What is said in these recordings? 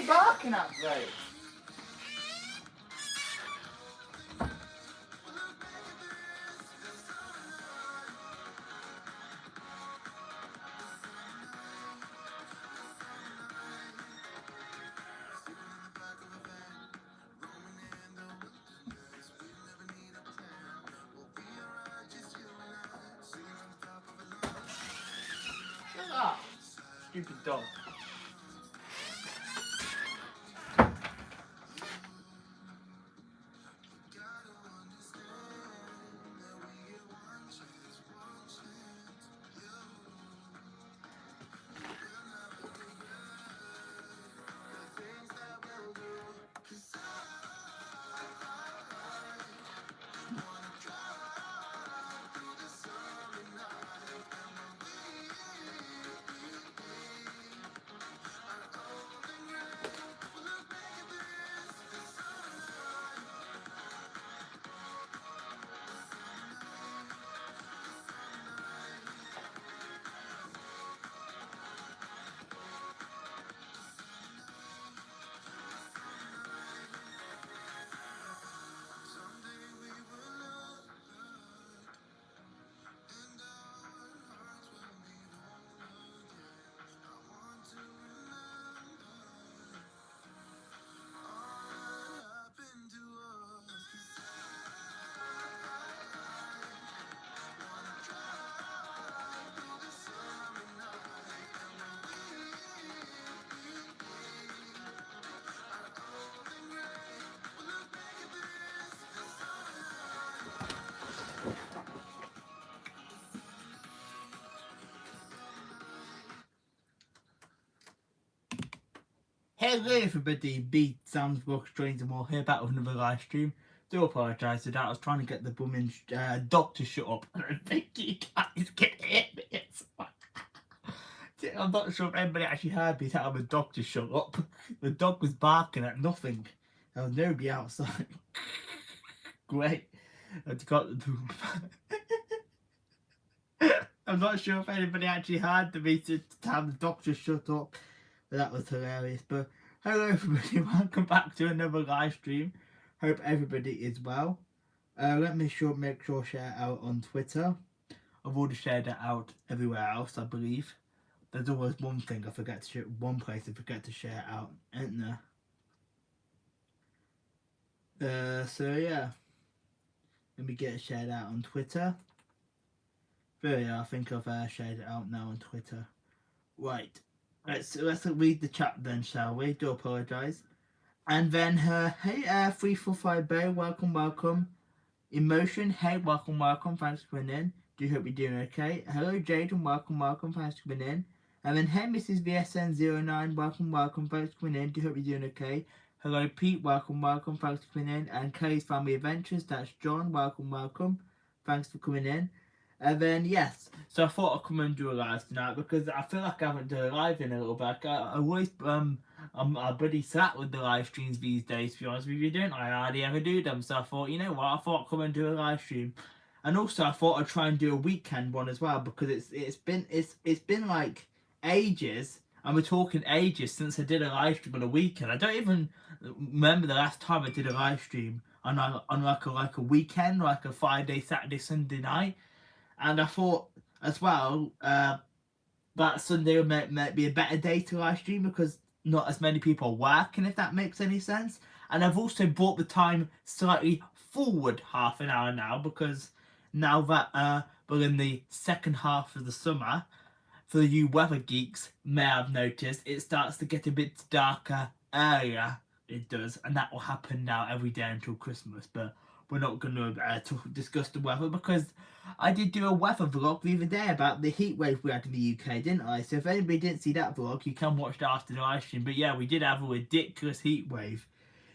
you barking at, Blake? Shut up, stupid dog. Hello everybody, B Sam's Book Strains and more here back with another live stream. Do apologise for that, I was trying to get the bumming dog to shut up. I don't think you guys can hear me. I'm not sure if anybody actually heard me tell the dog to shut up. The dog was barking at nothing. There was nobody outside. Great. I've got I'm not sure if anybody actually heard me to tell the dog to shut up. But that was hilarious. But hello everybody, welcome back to another live stream. Hope everybody is well. Let me make sure share it out on Twitter. I've already shared it out everywhere else, I believe. There's always one thing I forget to share, one place I forget to share it out, isn't there? So yeah. Let me get it shared out on Twitter. There we are, I think I've shared it out now on Twitter. Right. Let's read the chat then, shall we? Do apologise. And then hey 345 Bay, welcome. Emotion, hey, welcome, thanks for coming in. Do hope you're doing okay. Hello Jaden, welcome, thanks for coming in. And then hey Mrs VSN09, welcome, thanks for coming in. Do hope you're doing okay. Hello Pete, welcome, thanks for coming in. And Kelly's Family Adventures, that's John, welcome, thanks for coming in. And then yes, so I thought I'd come and do a live tonight because I feel like I haven't done a live in a little bit. I always I'm pretty sat with the live streams these days, to be honest with you, don't I? Hardly ever do them. So I thought, you know what, I thought I'd come and do a live stream. And also I thought I'd try and do a weekend one as well, because it's been like ages, and we're talking ages since I did a live stream on a weekend. I don't even remember the last time I did a live stream on like a weekend, like a Friday, Saturday, Sunday night. And I thought as well that Sunday might be a better day to live stream because not as many people are working, if that makes any sense. And I've also brought the time slightly forward half an hour now, because now that we're in the second half of the summer, for you weather geeks may have noticed, it starts to get a bit darker earlier. It does, and that will happen now every day until Christmas. But we're not going to discuss the weather, because I did do a weather vlog the other day about the heat wave we had in the UK, didn't I? So if anybody didn't see that vlog, you can watch that after the live stream. But yeah, we did have a ridiculous heat wave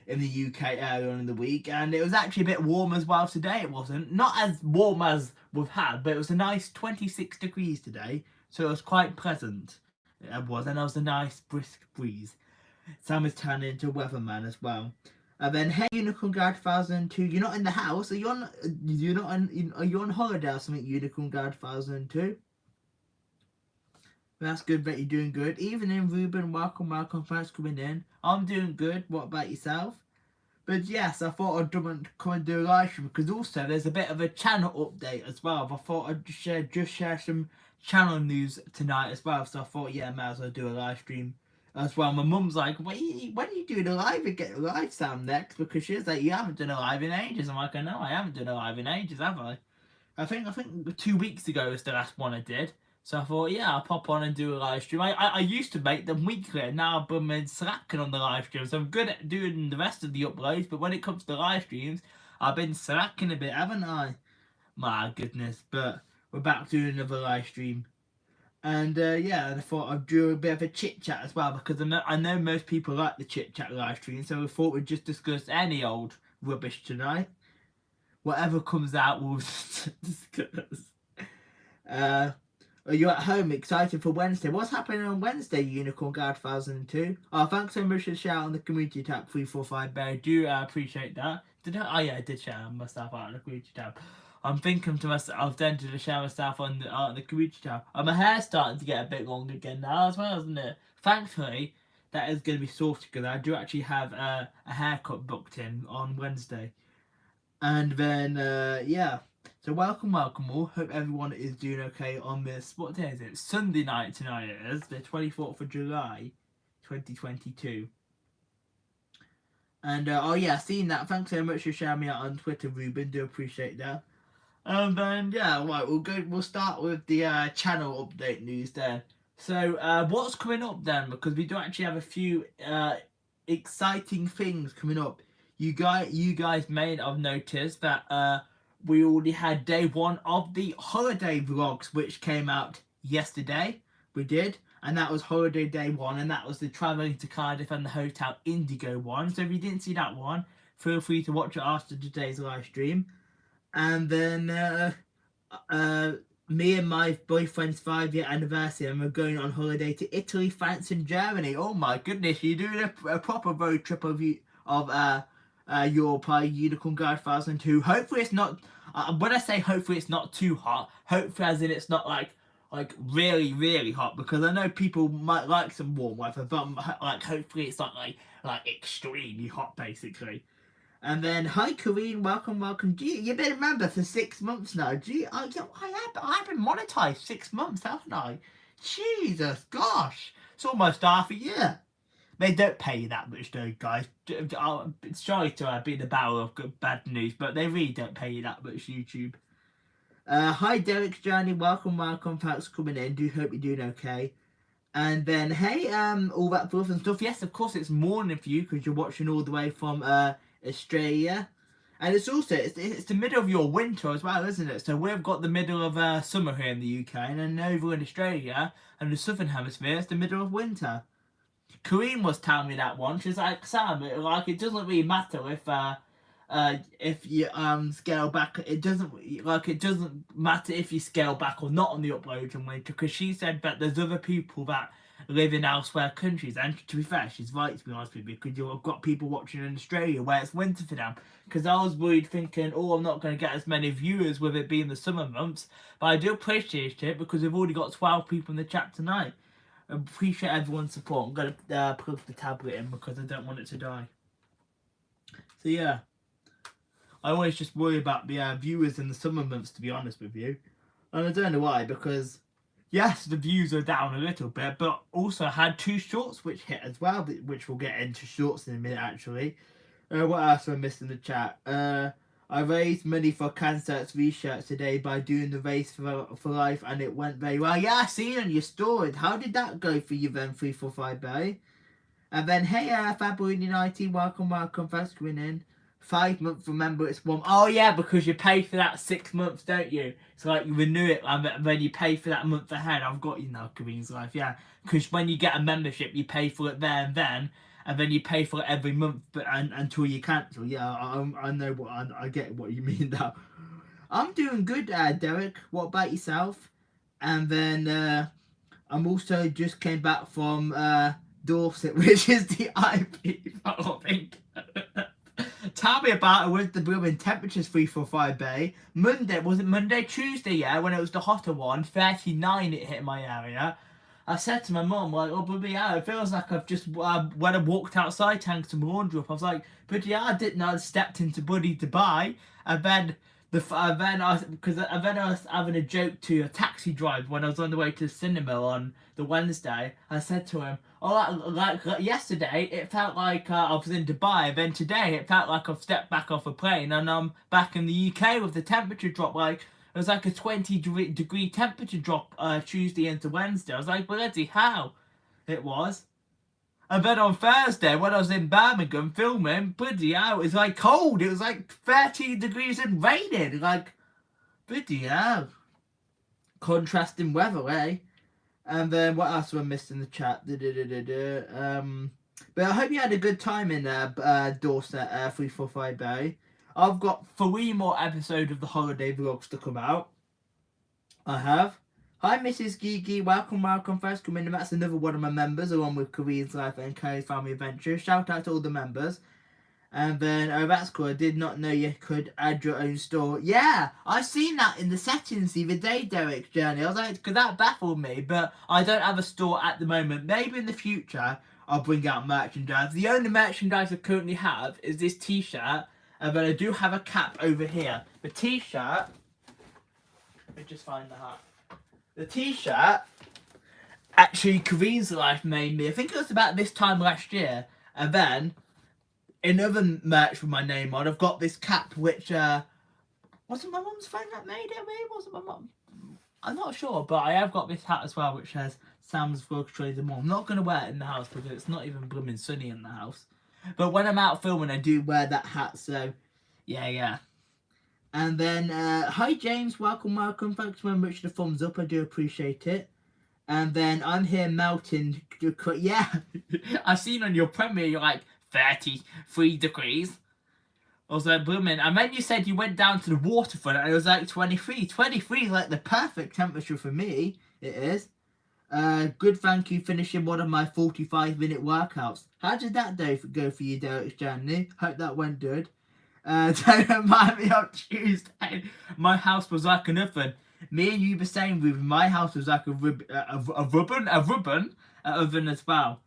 in the UK earlier on in the week, and it was actually a bit warm as well today. It wasn't, not as warm as we've had, but it was a nice 26 degrees today, so it was quite pleasant. It was, and there was a nice brisk breeze. Sam is turning into a weatherman as well. And then, hey, Unicorn Guard 1002, you're not in the house. Are you on holiday or something, Unicorn Guard 1002? That's good that you're doing good. Evening, Ruben. Welcome. Thanks for coming in. I'm doing good. What about yourself? But yes, I thought I'd come and do a live stream because also there's a bit of a channel update as well. I thought I'd just share some channel news tonight as well. So I thought, yeah, I might as well do a live stream as well. My mum's like, when are you doing a live again? Live sound next? Because she's like, you haven't done a live in ages. I'm like, I know, I haven't done a live in ages, have I? I think 2 weeks ago was the last one I did. So I thought, yeah, I'll pop on and do a live stream. I used to make them weekly, and now I've been slacking on the live streams. So I'm good at doing the rest of the uploads, but when it comes to live streams, I've been slacking a bit, haven't I? My goodness, but we're back to another live stream. And yeah, and I thought I'd do a bit of a chit chat as well, because I know most people like the chit chat live stream, so we thought we'd just discuss any old rubbish tonight. Whatever comes out, we'll discuss. Are you at home excited for Wednesday? What's happening on Wednesday, Unicorn Guard 1002? Oh, thanks so much for shouting on the community tab 345 Bear. I do appreciate that. Did I? Oh yeah, I did shout myself out on the community tab. I'm thinking to myself then to shout myself on the community tab. And my hair's starting to get a bit long again now as well, isn't it? Thankfully, that is going to be sorted because I do actually have a haircut booked in on Wednesday. And then, yeah. So welcome all. Hope everyone is doing okay on this. What day is it? Sunday night tonight it is. The 24th of July, 2022. And, oh yeah, seeing that. Thanks so much for sharing me out on Twitter, Ruben. Do appreciate that. And then, yeah, right, we'll start with the channel update news then. So, what's coming up then? Because we do actually have a few exciting things coming up. You guys may have noticed that we already had day one of the holiday vlogs, which came out yesterday. We did, and that was holiday day one, and that was the travelling to Cardiff and the Hotel Indigo one. So if you didn't see that one, feel free to watch it after today's live stream. And then me and my boyfriend's 5-year anniversary, and we're going on holiday to Italy, France, and Germany. Oh my goodness, you're doing a proper road trip of Europe, Unicorn Guard 1002. Hopefully it's not, when I say hopefully it's not too hot, hopefully as in it's not like really, really hot, because I know people might like some warm weather, but like hopefully it's not like extremely hot basically. And then, hi Corrine, welcome. Gee, you've been a member for 6 months now. Gee, I've been monetized 6 months, haven't I? Jesus, gosh, it's almost half a year. They don't pay you that much though, guys. Sorry to be the bearer of bad news, but they really don't pay you that much, YouTube. Hi Derek's Journey, welcome, thanks for coming in. Do hope you're doing okay. And then, hey, all that fluff and stuff. Yes, of course, it's morning for you because you're watching all the way from Australia. And it's also, it's the middle of your winter as well, isn't it? So we've got the middle of summer here in the UK, and then over in Australia and the southern hemisphere, it's the middle of winter. Kareem was telling me that one. She's like, Sam, it doesn't really matter if you scale back. It doesn't matter if you scale back or not on the uploads in winter, because she said that there's other people that live in elsewhere countries, and to be fair, she's right, to be honest with you, because you've got people watching in Australia where it's winter for them. Because I was worried, thinking, oh, I'm not going to get as many viewers with it being the summer months, but I do appreciate it because we've already got 12 people in the chat tonight. I appreciate everyone's support. I'm going to plug the tablet in because I don't want it to die. So yeah, I always just worry about the viewers in the summer months, to be honest with you. And I don't know why, because yes, the views are down a little bit, but also I had 2 shorts which hit as well, which we'll get into shorts in a minute actually. What else have I missed in the chat? I raised money for Cancer's research today by doing the race for life, and it went very well. Yeah, I seen on your story. How did that go for you then, 345 Barry? And then, hey, February 19, welcome, thanks for coming in. 5 months, remember it's one. Oh yeah, because you pay for that 6 months, don't you? So like you renew it, and then you pay for that month ahead. I've got you now, Kareem's Life, yeah. Because when you get a membership, you pay for it there and then you pay for it every month, but until you cancel. Yeah, I know what I get what you mean now. I'm doing good, Derek. What about yourself? And then I'm also just came back from Dorset, which is the IP. I think. Tell me about it with the blooming temperatures 345 Bay. Monday, was it Monday? Tuesday, yeah, when it was the hotter one. 39 it hit my area. I said to my mum, like, oh, bloody hell, it feels like I've just, when I walked outside to hang some laundry up, I was like, bloody hell, I didn't know I'd stepped into bloody Dubai. And then, because I was having a joke to a taxi driver when I was on the way to the cinema on the Wednesday. I said to him, oh, like yesterday, it felt like I was in Dubai, and then today, it felt like I've stepped back off a plane, and I'm back in the UK with the temperature drop, like, it was like a 20-degree temperature drop Tuesday into Wednesday. I was like, bloody hell, it was. And then on Thursday, when I was in Birmingham filming, bloody hell, it was like cold. It was like 13 degrees and raining. Like, bloody hell. Contrasting weather, eh? And then what else have I missed in the chat? But I hope you had a good time in Dorset 345 Bay. I've got 3 more episodes of the holiday vlogs to come out. I have. Hi, Mrs. Gigi. Welcome. First come in. That's another one of my members, along with Korean's Life and Kelly's Family Adventure. Shout out to all the members. And then, oh, that's cool. I did not know you could add your own store. Yeah, I've seen that in the settings the other day, Derek's Journey. I was like, because that baffled me, but I don't have a store at the moment. Maybe in the future, I'll bring out merchandise. The only merchandise I currently have is this t-shirt. But I do have a cap over here. The t-shirt, let me just find the hat. The t-shirt, actually Korean's Life made me, I think it was about this time last year. And then, in other merch with my name on, I've got this cap which, wasn't my mum's friend that made it? Maybe wasn't my mum? I'm not sure, but I have got this hat as well which has Sam's Vlog Trade and More. I'm not going to wear it in the house because it's not even blooming sunny in the house. But when I'm out filming, I do wear that hat, so yeah. And then, hi James, welcome. Thanks very much for the thumbs up, I do appreciate it. And then I'm here melting, yeah, I've seen on your premiere, you're like 33 degrees. I was like, blooming. And then you said you went down to the waterfront, and it was like 23. 23 is like the perfect temperature for me, it is. Good, thank you. Finishing one of my 45-minute workouts. How did that day go for you, Derek Stanley? Hope that went good. Don't remind me of Tuesday. My house was like an oven. Me and you were saying, Ruben, my house was like a oven as well.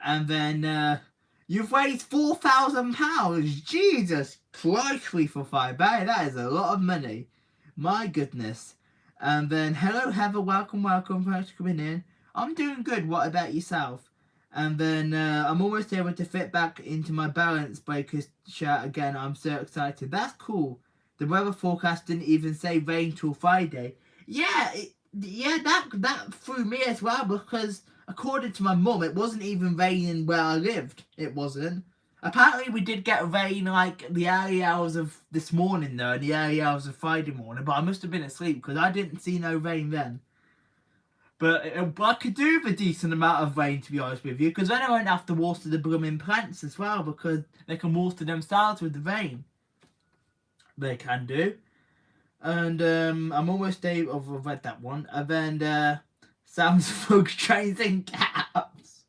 And then you've raised £4,000. Jesus Christ, 345 Bay. That is a lot of money. My goodness. And then, hello Heather, welcome, thanks for coming in. I'm doing good, what about yourself? And then, I'm almost able to fit back into my balance breakers shirt again, I'm so excited. That's cool. The weather forecast didn't even say rain till Friday. Yeah, that threw me as well, because according to my mum, it wasn't even raining where I lived. It wasn't. Apparently we did get rain like the early hours of this morning though, and the early hours of Friday morning, but I must have been asleep because I didn't see no rain then. But I could do with a decent amount of rain, to be honest with you, because then I won't have to water the blooming plants as well, because they can water themselves with the rain. They can do. And I'm almost able, I've read that one. And then Sam's Fug Trains and Caps.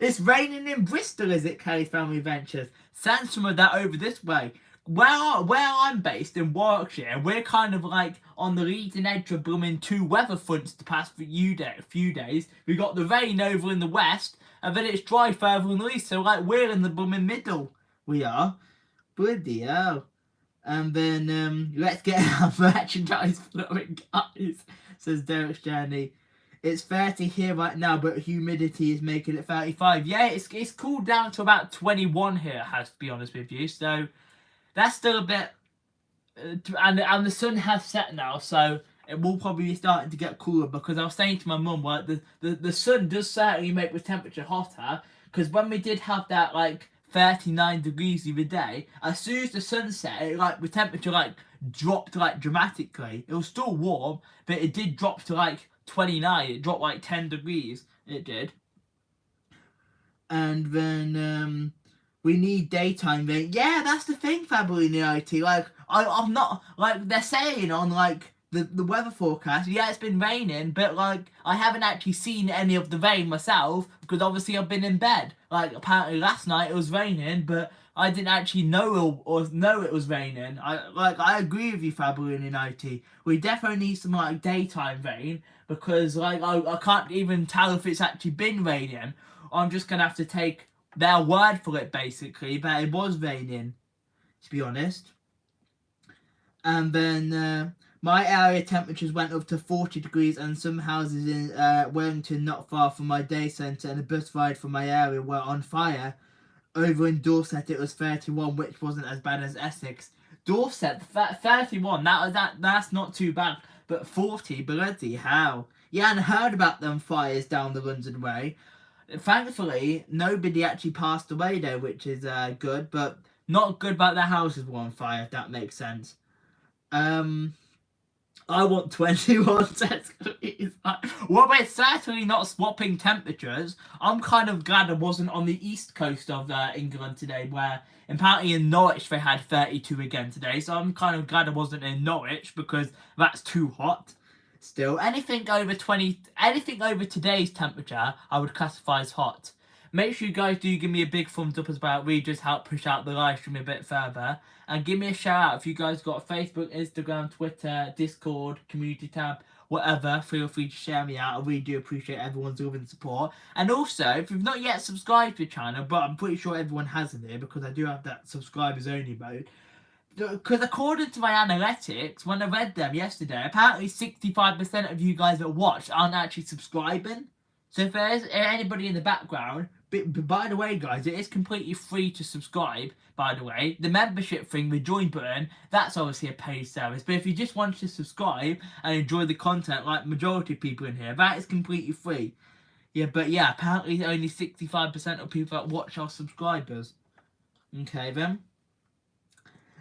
It's raining in Bristol, is it, Kelly's Family Adventures? Send some of that over this way. Where I'm based in Warwickshire, we're kind of like on the leading edge of blooming 2 weather fronts the past few days. We got the rain over in the west, and then it's dry further in the east. So like we're in the blooming middle. We are. Bloody hell. And then let's get our merchandise flowing, guys. Says Derek's Journey. It's 30 here right now, but humidity is making it 35. Yeah, it's cooled down to about 21 here, has to be honest with you. So that's still a bit, and the sun has set now, so it will probably be starting to get cooler. Because I was saying to my mum, like the sun does certainly make the temperature hotter. Because when we did have that like 39 degrees the other day, as soon as the sun set, it, like the temperature like dropped like dramatically. It was still warm, but it did drop to like 29. It dropped like 10 degrees. It did. And then we need daytime rain. Yeah, that's the thing, Fabulini. Like I'm not, like they're saying on like the weather forecast. Yeah, it's been raining, but like I haven't actually seen any of the rain myself, because obviously I've been in bed. Like apparently last night it was raining, but I didn't actually know or know it was raining. I agree with you, Fabian 90. We definitely need some like daytime rain because like I can't even tell if it's actually been raining. I'm just gonna have to take their word for it basically, but it was raining, to be honest. And then my area temperatures went up to 40 degrees, and some houses in Wellington, not far from my day centre, and a bus ride from my area were on fire. Over in Dorset it was 31, which wasn't as bad as Essex. Dorset, 31, that's not too bad. But 40, bloody hell. Yeah, and I heard about them fires down the London way. Thankfully, nobody actually passed away though, which is good, but not good about their houses were on fire, if that makes sense. I want 21 degrees. Well, we're certainly not swapping temperatures. I'm kind of glad I wasn't on the east coast of England today, where apparently in Norwich they had 32 again today. So I'm kind of glad I wasn't in Norwich because that's too hot. Still, anything over today's temperature, I would classify as hot. Make sure you guys do give me a big thumbs up as well. We just help push out the live stream a bit further. And give me a shout out if you guys got Facebook, Instagram, Twitter, Discord, community tab, whatever. Feel free to share me out. I really do appreciate everyone's love and support. And also, if you've not yet subscribed to the channel, but I'm pretty sure everyone has in here because I do have that subscribers only mode. Because according to my analytics, when I read them yesterday, apparently 65% of you guys that watch aren't actually subscribing. So if there's anybody in the background, but by the way, guys, it is completely free to subscribe, by the way. The membership thing, the join button, that's obviously a paid service. But if you just want to subscribe and enjoy the content like majority of people in here, that is completely free. Yeah, but yeah, apparently only 65% of people that watch are subscribers. Okay, then.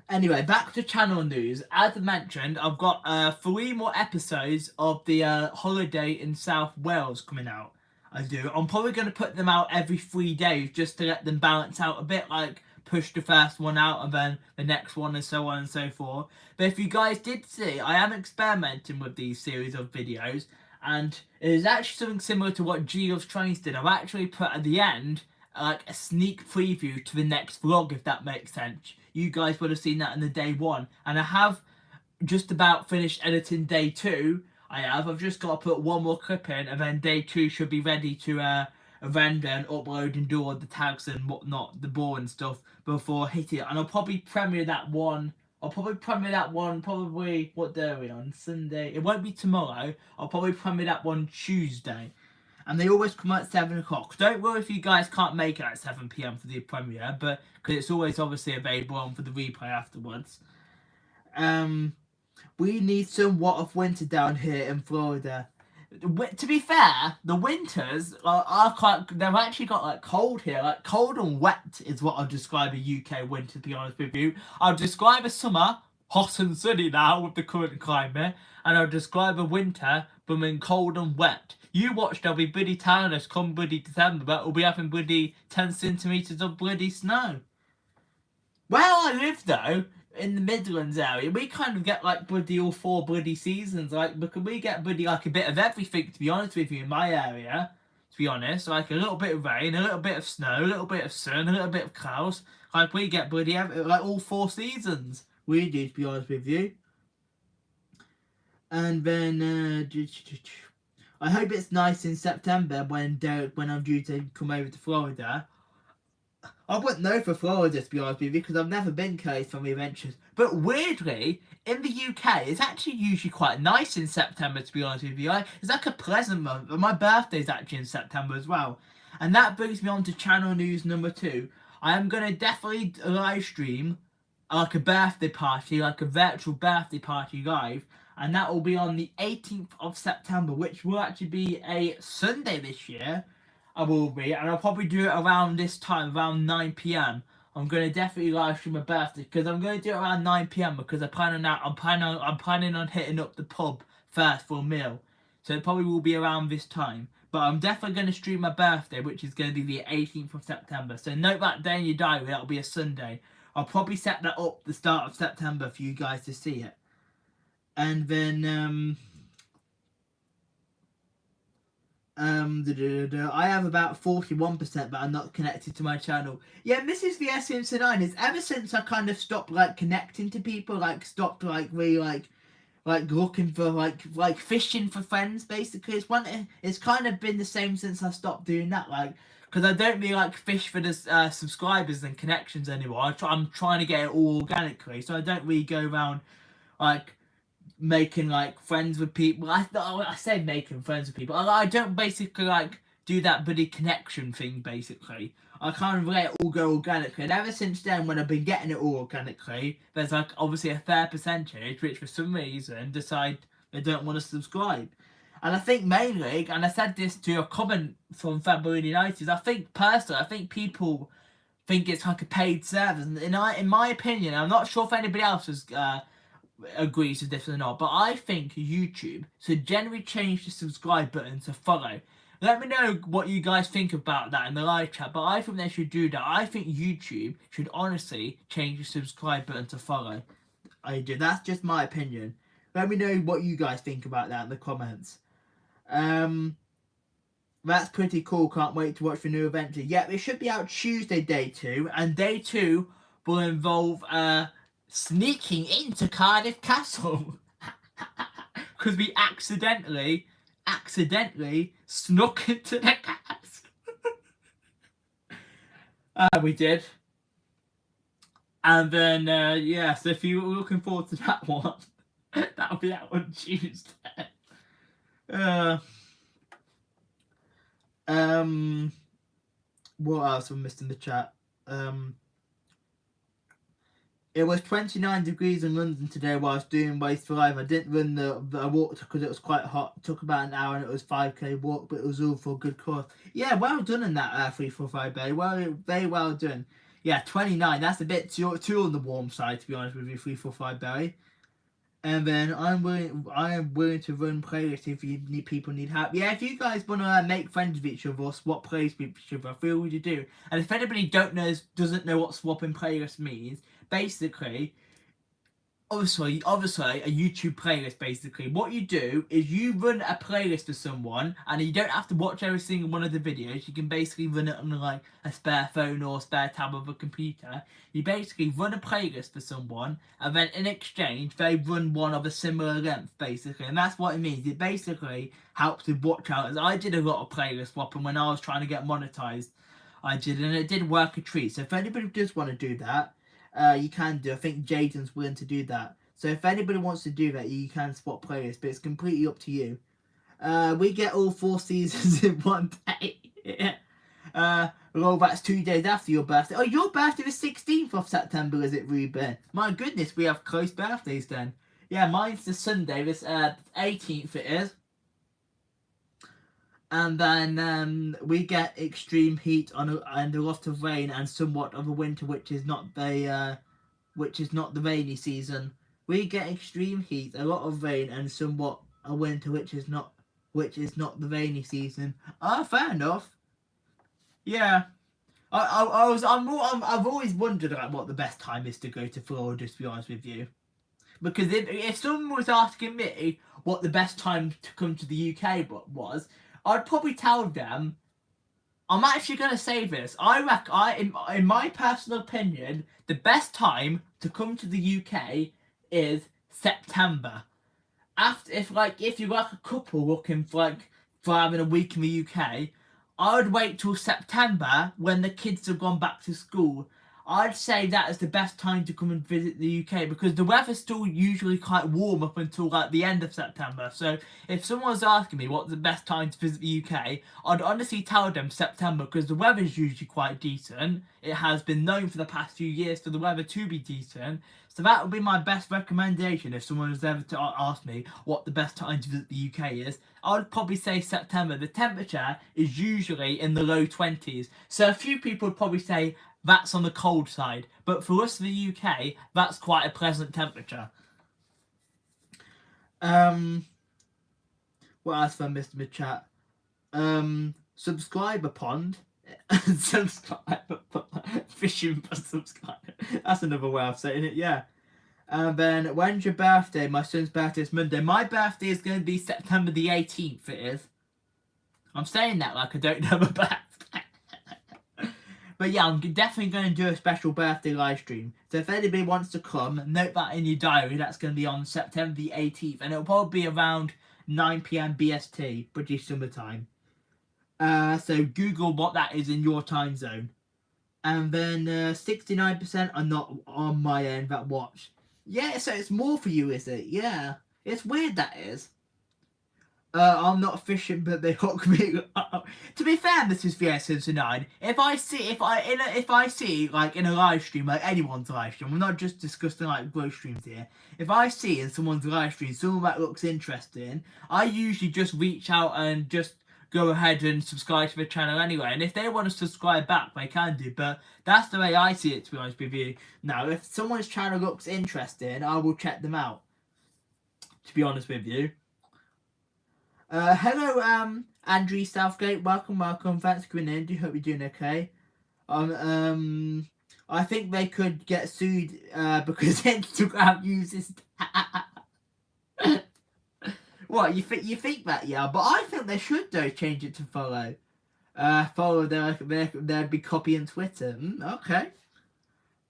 Anyway, back to channel news. As mentioned, I've got 3 more episodes of the holiday in South Wales coming out. I do. I'm probably going to put them out every 3 days just to let them balance out a bit, like push the first one out and then the next one and so on and so forth. But if you guys did see, I am experimenting with these series of videos, and it is actually something similar to what G Loves Trains did. I've actually put at the end like a sneak preview to the next vlog, if that makes sense. You guys would have seen that in the day 1, and I have just about finished editing day 2. I've just got to put 1 more clip in, and then day 2 should be ready to render and upload and do all the tags and whatnot, the boring stuff, before hitting it. And I'll probably premiere that one. Probably, what day are we on? Sunday. It won't be tomorrow. I'll probably premiere that one Tuesday. And they always come out at 7 o'clock. Don't worry if you guys can't make it at 7 PM for the premiere, but because it's always obviously available on for the replay afterwards. We need somewhat of winter down here in Florida. To be fair, the winters are quite. They've actually got like cold here, like cold and wet is what I'll describe a UK winter. To be honest with you, I'll describe a summer hot and sunny now with the current climate, and I'll describe a winter being cold and wet. You watch, there'll be bloody towners come bloody December, but we'll be having bloody 10 centimetres of bloody snow. Where I live though, in the Midlands area, we kind of get like bloody all 4 bloody seasons. Like, because we get bloody like a bit of everything, to be honest with you, in my area. To be honest, like a little bit of rain, a little bit of snow, a little bit of sun, a little bit of clouds. Like we get bloody like all 4 seasons. We do, to be honest with you. And then I hope it's nice in September when I'm due to come over to Florida. I wouldn't know for Florida, to be honest with you, because I've never been close from the adventures. But weirdly, in the UK, it's actually usually quite nice in September, to be honest with you. It's like a pleasant month. And my birthday's actually in September as well. And that brings me on to channel news number 2. I am going to definitely live stream like a birthday party, like a virtual birthday party live. And that will be on the 18th of September, which will actually be a Sunday this year. I will be, and I'll probably do it around this time, around 9 PM. I'm going to definitely live stream my birthday, because I'm going to do it around 9 PM, because I'm planning on hitting up the pub first for a meal. So it probably will be around this time. But I'm definitely going to stream my birthday, which is going to be the 18th of September. So note that day in your diary, that'll be a Sunday. I'll probably set that up the start of September for you guys to see it. And then I have about 41%, but I'm not connected to my channel. Yeah, Mrs. VS9 is ever since I kind of stopped like connecting to people, like stopped like really like looking for like fishing for friends. Basically, it's kind of been the same since I stopped doing that. Like, because I don't really like fish for the subscribers and connections anymore. I'm trying to get it all organically, so I don't really go around like making like friends with people. I say making friends with people. I don't basically like do that buddy connection thing. Basically, I kind of let it all go organically. And ever since then, when I've been getting it all organically, there's like obviously a fair percentage which for some reason decide they don't want to subscribe. And I think mainly, and I said this to a comment from February United, I think people think it's like a paid service. And in my opinion, I'm not sure if anybody else has agrees with this or not, but I think YouTube should generally change the subscribe button to follow. Let me know what you guys think about that in the live chat, but I think they should do that. I think YouTube should honestly change the subscribe button to follow. I do. That's just my opinion. Let me know what you guys think about that in the comments. That's pretty cool. Can't wait to watch the new adventure. Yeah, it should be out Tuesday, day 2, and day 2 will involve sneaking into Cardiff Castle because we accidentally snuck into the castle. We did. And then yeah, so if you were looking forward to that one, that'll be out on Tuesday. What else have I missed in the chat? It was 29 degrees in London today while I was doing Race for Life. I didn't run I walked because it was quite hot. It took about an hour and it was 5k walk, but it was all for a good cause. Yeah, well done in that 345 Bay. Very well done. Yeah, 29. That's a bit too on the warm side, to be honest with you, 345 Bay. And then I am willing to run playlists if people need help. Yeah, if you guys want to make friends with each other or swap playlists with each other, feel free to do. And if anybody doesn't know what swapping playlists means, basically, obviously a YouTube playlist, basically what you do is you run a playlist for someone and you don't have to watch every single one of the videos. You can basically run it on like a spare phone or spare tab of a computer. You basically run a playlist for someone and then in exchange they run one of a similar length, basically, and that's what it means. It basically helps with watch hours. I did a lot of playlist swapping when I was trying to get monetized. I did, and it did work a treat. So if anybody does want to do that, you can do. I think Jaden's willing to do that. So if anybody wants to do that, you can swap playlists, but it's completely up to you. We get all 4 seasons in one day. Yeah. Well, that's 2 days after your birthday. Oh, your birthday is 16th of September, is it, Ruben? My goodness, we have close birthdays then. Yeah, mine's the Sunday. This 18th it is. And then we get extreme heat and a lot of rain and somewhat of a winter, which is not the rainy season. We get extreme heat, a lot of rain, and somewhat a winter, which is not the rainy season. Fair enough. Yeah, I've always wondered like what the best time is to go to Florida, to be honest with you, because if someone was asking me what the best time to come to the UK was, I'd probably tell them. I'm actually going to say this. I reckon, in my personal opinion, the best time to come to the UK is September. If you're like a couple looking for having a week in the UK, I would wait till September when the kids have gone back to school. I'd say that is the best time to come and visit the UK because the weather's still usually quite warm up until like the end of September. So if someone was asking me what's the best time to visit the UK, I'd honestly tell them September because the weather's usually quite decent. It has been known for the past few years for the weather to be decent. So that would be my best recommendation if someone was ever to ask me what the best time to visit the UK is. I would probably say September. The temperature is usually in the low 20s. So a few people would probably say that's on the cold side, but for us in the UK, that's quite a pleasant temperature. What else have I missed in the chat? Subscriber pond. Subscriber pond. Fishing for subscriber. That's another way of saying it, yeah. And then, when's your birthday? My son's birthday is Monday. My birthday is going to be September the 18th, it is. I'm saying that like I don't know my birthday. But yeah, I'm definitely going to do a special birthday live stream. So if anybody wants to come, note that in your diary. That's going to be on September the 18th. And it'll probably be around 9 PM BST, British Summer Time. So Google what that is in your time zone. And then 69% are not on my end that watch. Yeah, so it's more for you, is it? Yeah. It's weird that is. I'm not fishing, but they hook me up. To be fair, Mrs. VS79, if I see like in a live stream, like anyone's live stream, we're not just discussing like growth streams here. If I see in someone's live stream someone that looks interesting, I usually just reach out and just go ahead and subscribe to the channel anyway. And if they want to subscribe back, they can do. But that's the way I see it, to be honest with you. Now, if someone's channel looks interesting, I will check them out. To be honest with you. Hello, Andrew Southgate. Welcome. Thanks for coming in. Do hope you're doing okay. I think they could get sued because Instagram uses. What you think that? Yeah, but I think they should though change it to follow. Follow. They'd be copying Twitter. Okay.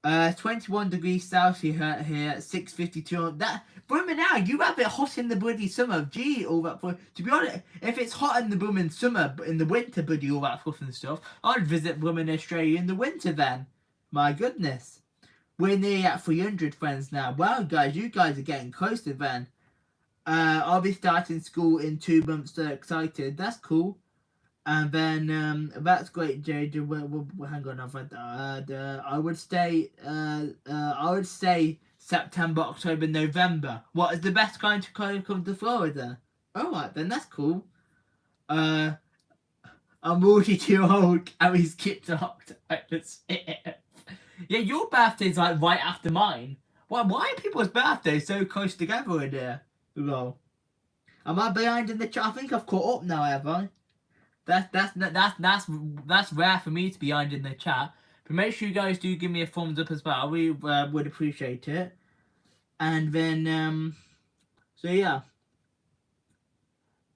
21 degrees Celsius here at 6:52. That Brummer now, you have it hot in the bloody summer. Gee, all that fluff. To be honest, if it's hot in the blooming summer, in the winter, buddy, all that fluff and stuff, I'd visit blooming Australia in the winter then. My goodness. We're nearly at 300 friends now. Wow, guys, you guys are getting closer then. I'll be starting school in 2 months, so excited. That's cool. And then that's great, Jade. Hang on, I would say September, October, November. What is the best time to come to Florida? Alright then, that's cool. I'm already too old. And he's skipped October. Yeah, your birthday's like right after mine. Why are people's birthdays so close together in there? Lol. Am I behind in the chat? I think I've caught up now, have I? That's rare for me to be behind in the chat. But make sure you guys do give me a thumbs up as well. We would appreciate it. And then so yeah.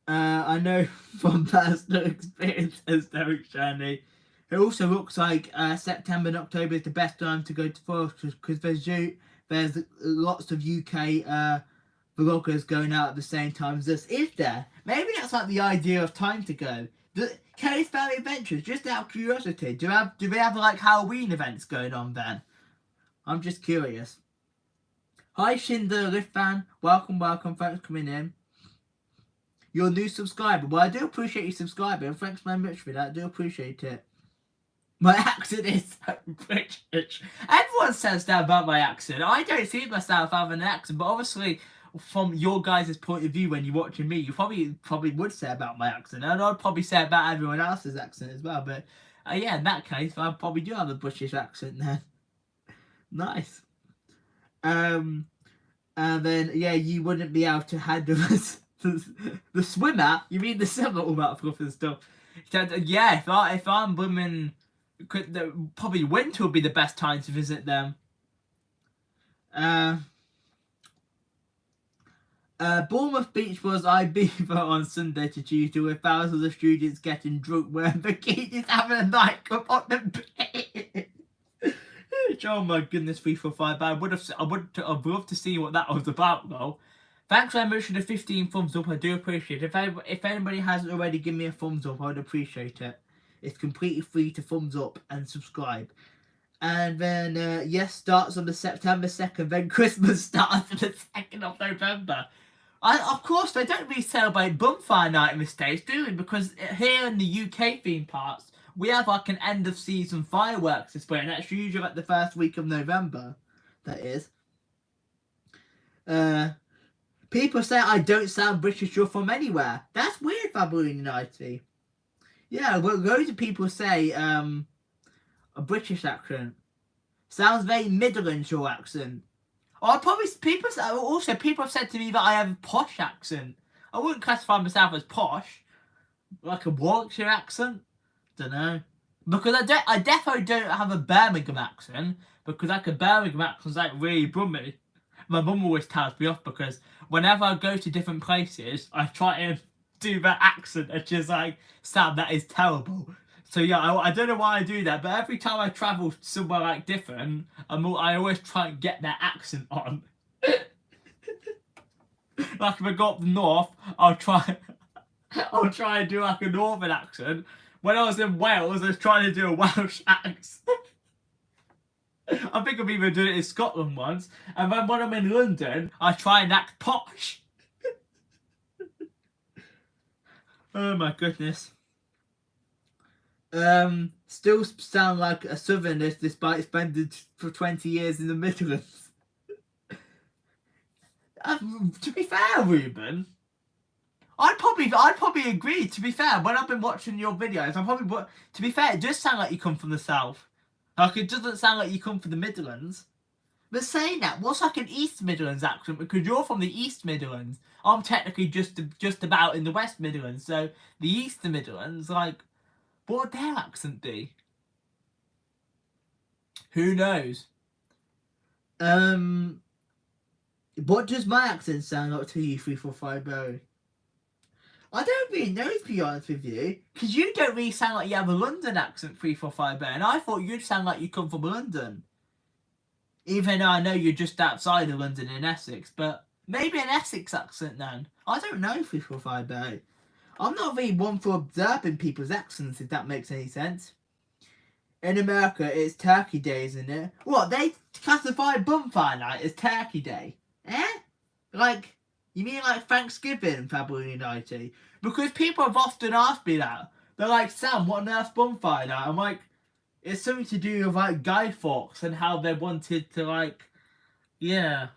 I know from personal experience as Derek Shani, it also looks like September and October is the best time to go to Forest because there's lots of UK vloggers going out at the same time as us. Is there? Maybe that's like the idea of time to go. Kelly's Family Adventures, just out of curiosity, do they have like Halloween events going on then? I'm just curious. Hi Shinder Lift fan, welcome, thanks for coming in. You're a new subscriber. Well, I do appreciate you subscribing. Thanks very much for that. I do appreciate it. My accent is so British. Everyone says that about my accent. I don't see myself having an accent, but obviously, from your guys' point of view, when you're watching me, you probably would say about my accent, and I'd probably say about everyone else's accent as well. But yeah, in that case, I probably do have a British accent then. Nice. And then yeah, you wouldn't be able to handle the swimmer. You mean the swimmer, all that fluff and stuff. Yeah, if I'm women, probably winter would be the best time to visit them. Bournemouth Beach was Ibiza on Sunday to Tuesday with thousands of students getting drunk wearing bikinis having a nightclub on the beach. Oh my goodness, 345. I would love to see what that was about though. Thanks very much for the 15 thumbs up. I do appreciate it. If anybody hasn't already given me a thumbs up, I would appreciate it. It's completely free to thumbs up and subscribe. And then yes, starts on the September 2nd. Then Christmas starts on the 2nd of November. Of course, they don't really celebrate Bonfire Night in the States, do we? Because here in the UK theme parks, we have like an end of season fireworks display, and that's usually like the first week of November. That is. People say I don't sound British or from anywhere. That's weird, Fabulini 90. Yeah, well, loads of people say a British accent. Sounds very Midlands, your accent. Or people have said to me that I have a posh accent. I wouldn't classify myself as posh. Like a Warwickshire accent. Don't know. Because I definitely don't have a Birmingham accent. Because like a Birmingham accent's like really brummy. My mum always tells me off because whenever I go to different places, I try to do that accent and just like, Sam, that is terrible. So yeah, I don't know why I do that, but every time I travel somewhere like different, I always try and get that accent on. Like if I go up north, I'll try and do like a northern accent. When I was in Wales, I was trying to do a Welsh accent. I think I've even done it in Scotland once. And then when I'm in London, I try and act posh. Oh my goodness. Still sound like a southerner despite spending for 20 years in the Midlands. To be fair, Ruben, I'd probably agree. To be fair, when I've been watching your videos, to be fair, it does sound like you come from the south. Like it doesn't sound like you come from the Midlands. But saying that, what's like an East Midlands accent? Because you're from the East Midlands. I'm technically just about in the West Midlands. So the East Midlands, like, what would their accent be? Who knows? What does my accent sound like to you, 345 Barry? I don't really know, to be honest with you, because you don't really sound like you have a London accent, 345 Barry, and I thought you'd sound like you come from London. Even though I know you're just outside of London in Essex, but maybe an Essex accent then. I don't know, 345 Barry. I'm not really one for observing people's accents, if that makes any sense. In America, it's Turkey Day, isn't it? What, they classify Bonfire Night as Turkey Day? Eh? Like, you mean like Thanksgiving, February 90? Because people have often asked me that. They're like, Sam, what on earth's Bonfire Night? I'm like, it's something to do with like Guy Fawkes and how they wanted to like, yeah.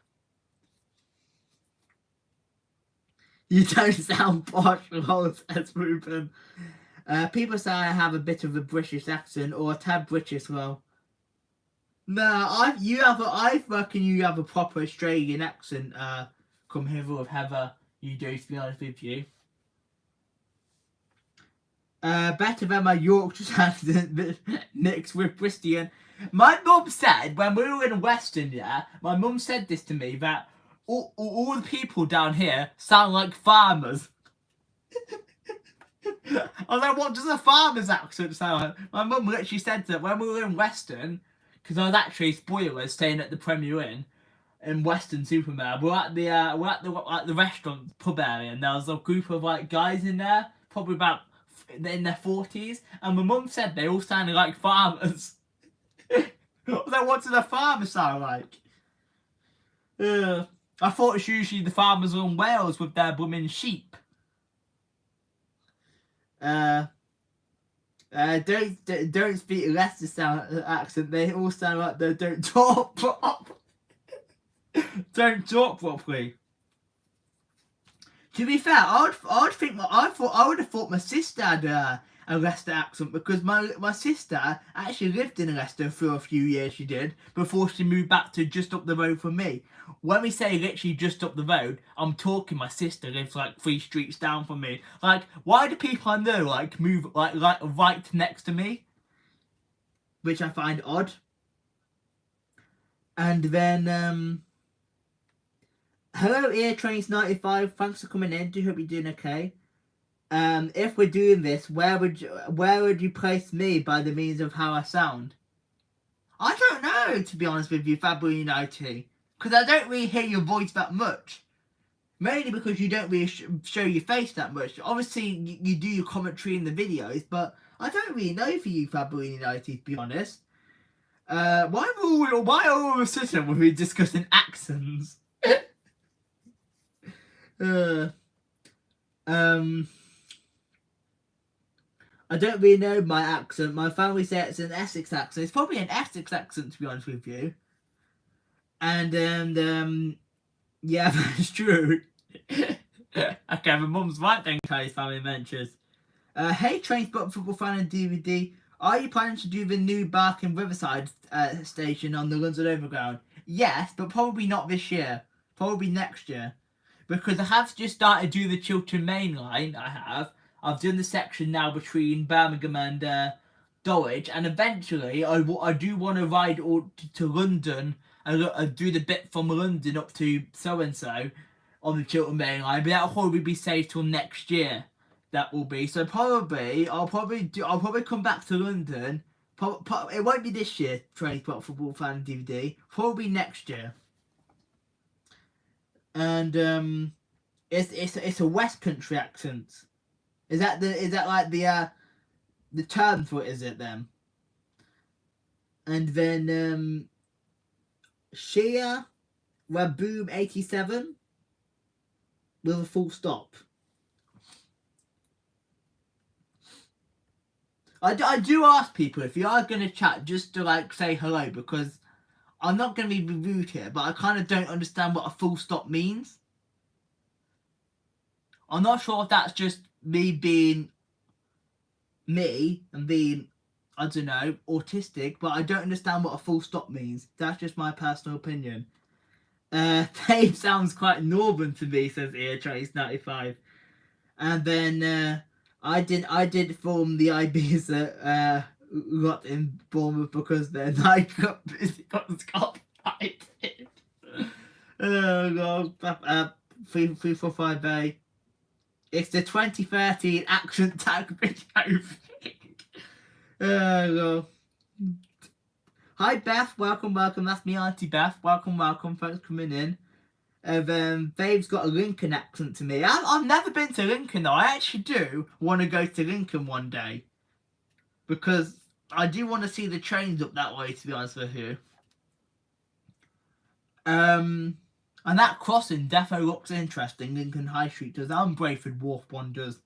You don't sound posh, says Ruben. People say I have a bit of a British accent or a tad British. Well, no, I reckon you have a proper Australian accent. Come hither with Heather. You do, to be honest with you. Better than my Yorkshire accent mixed with Bristolian. My mum said when we were in Western, yeah, my mum said this to me that all the people down here sound like farmers. I was like, what does a farmer's accent sound like? My mum literally said that when we were in Western, because I was actually, spoilers, staying at the Premier Inn in Western Supermare. We're at the restaurant pub area, and there was a group of like guys in there, probably about in their 40s, and my mum said they all sounded like farmers. I was like, what does a farmer sound like? I thought it's usually the farmers in Wales with their blooming sheep. Don't speak Leicester sound accent. They all sound like they don't talk properly. Don't talk properly. To be fair, I would have thought my sister had a Leicester accent, because my sister actually lived in Leicester for a few years. She did, before she moved back to just up the road from me. When we say literally just up the road, I'm talking my sister lives like 3 streets down from me. Like, why do people I know like move like right next to me? Which I find odd. And then hello, Ear Trains 95. Thanks for coming in. Do hope you're doing okay. If we're doing this, where would you place me by the means of how I sound? I don't know, to be honest with you, Fabio United, because I don't really hear your voice that much. Mainly because you don't really show your face that much. Obviously, you do your commentary in the videos, but I don't really know for you, Fabio United, to be honest. Why all of a sudden were we discussing accents? I don't really know my accent. My family say it's an Essex accent. It's probably an Essex accent, to be honest with you. And yeah, that's true. Okay, my mum's right then, Kylie's Family Adventures. Hey, Trainspot football fan and DVD. Are you planning to do the new Barking Riverside station on the London Overground? Yes, but probably not this year. Probably next year. Because I have just started to do the Chiltern Main Line, I've done the section now between Birmingham and Dulwich, and eventually I do want to ride to London and do the bit from London up to so-and-so on the Chiltern Main Line, but that'll probably be saved till next year. that will be. So probably I'll probably come back to London. It won't be this year, Train Spot Football Fan DVD. Probably next year. And it's a West Country accent. Is that like the term for it? Is it then? And then Shia Raboom 87 with a full stop. I do ask people if you are going to chat just to like say hello, because I'm not going to be rude here, but I kind of don't understand what a full stop means. I'm not sure if that's just me being me and being, I don't know, autistic, but I don't understand what a full stop means. That's just my personal opinion. Dave sounds quite northern to me, says EarTrace95. And then I did form the IBs that got in Bournemouth because their night got copyrighted. Oh god, 345A. It's the 2013 action tag video. Oh god. Hi Beth, welcome. That's me, Auntie Beth. Welcome. Thanks for coming in. And then Dave's got a Lincoln accent to me. I've never been to Lincoln though. I actually do want to go to Lincoln one day, because I do want to see the trains up that way, to be honest with you. And that crossing definitely looks interesting. Lincoln High Street does, and Brayford Wharf one does.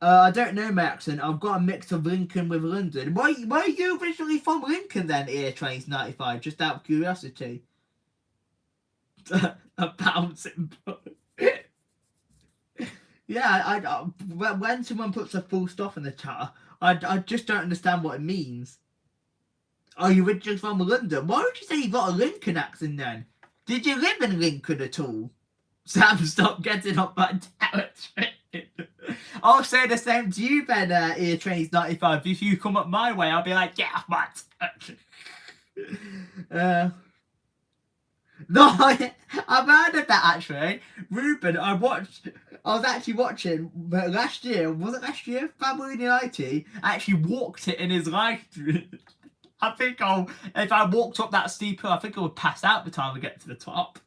I don't know my accent. I've got a mix of Lincoln with London. Where are you originally from, Lincoln then, EarTrace95? Just out of curiosity. A bouncing ball. Yeah, when someone puts a full stop in the chat, I just don't understand what it means. Are you originally from London? Why would you say you got a Lincoln accent then? Did you live in Lincoln at all? Sam, stop getting up my territory. I'll say the same to you, Ben, EarTrace95. If you come up my way, I'll be like, get off my territory. No, I've heard of that actually. Ruben, I was actually watching, but last year, Family United actually walked it in his life. I think if I walked up that steep hill, I think I would pass out by the time I get to the top.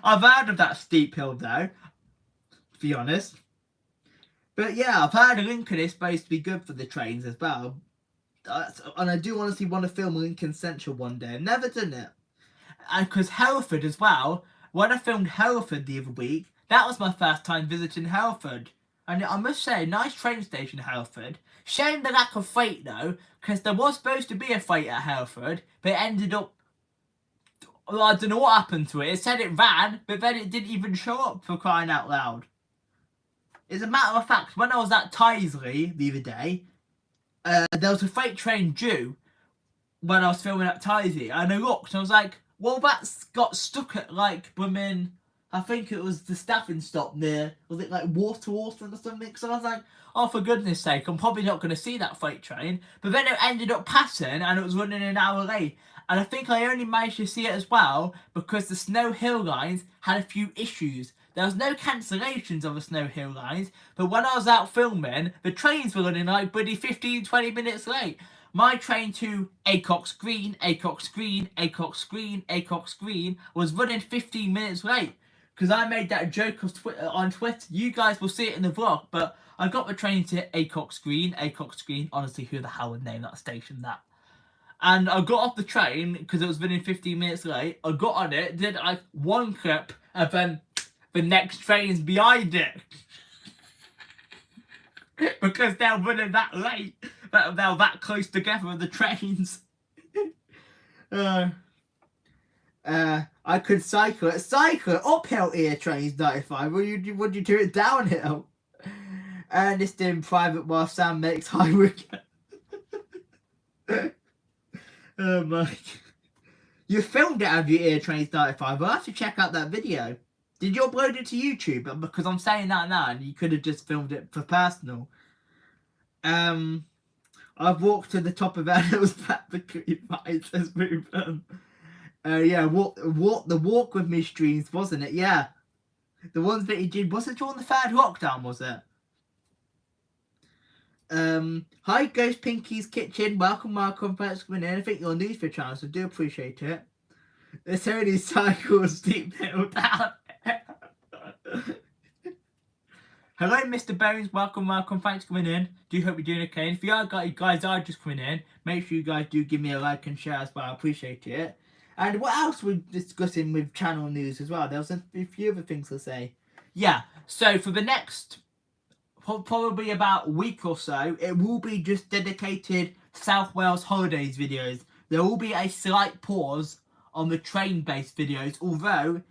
I've heard of that steep hill though, to be honest. But yeah, I've heard Lincoln is supposed to be good for the trains as well. And I do honestly want to film Lincoln Central one day. I've never done it. And because Hereford as well, when I filmed Hereford the other week, that was my first time visiting Hereford. And I must say, nice train station, Hereford. Shame the lack of freight though, because there was supposed to be a freight at Hereford, but it ended up, well, I don't know what happened to it. It said it ran, but then it didn't even show up, for crying out loud. As a matter of fact, when I was at Tyseley the other day, there was a freight train due when I was filming at Tyseley, and I looked and I was like, well, that's got stuck at like, I think it was the staffing stop near, was it like Waterworth or something? So I was like, oh, for goodness sake, I'm probably not going to see that freight train. But then it ended up passing and it was running an hour late. And I think I only managed to see it as well because the Snow Hill lines had a few issues. There was no cancellations of the Snow Hill lines, but when I was out filming, the trains were running like bloody 15-20 minutes late. My train to Acox Green was running 15 minutes late. Because I made that joke on Twitter. You guys will see it in the vlog, but I got the train to Acox Green. Honestly, who the hell would name that station that? And I got off the train because it was running 15 minutes late. I got on it, did like one clip, and then the next train's behind it. Because they're running that late. They're that close together with the trains. I could cycle it uphill, EarTrace95. Would you do it downhill? And it's doing private while Sam makes highway. Oh my! You filmed it, have you, EarTrace95? I'll have to check out that video. Did you upload it to YouTube? Because I'm saying that now, and you could have just filmed it for personal. I've walked to the top of Eddowes Practically Fine, says Ruben. Yeah, the walk with me streams, wasn't it? Yeah. The ones that he did, was it during the third lockdown, was it? Hi, Ghost Pinky's Kitchen. Welcome, thanks for coming in. I think you're new for channel, so do appreciate it. It's only cycles deep little down. Hello, Mr. Bones. Welcome, thanks for coming in. Do hope you're doing okay. And if you guys are just coming in, make sure you guys do give me a like and share as well. I appreciate it. And what else we're discussing with channel news as well? There was a few other things to say. Yeah, so for the next probably about a week or so, it will be just dedicated South Wales holidays videos. There will be a slight pause on the train-based videos, although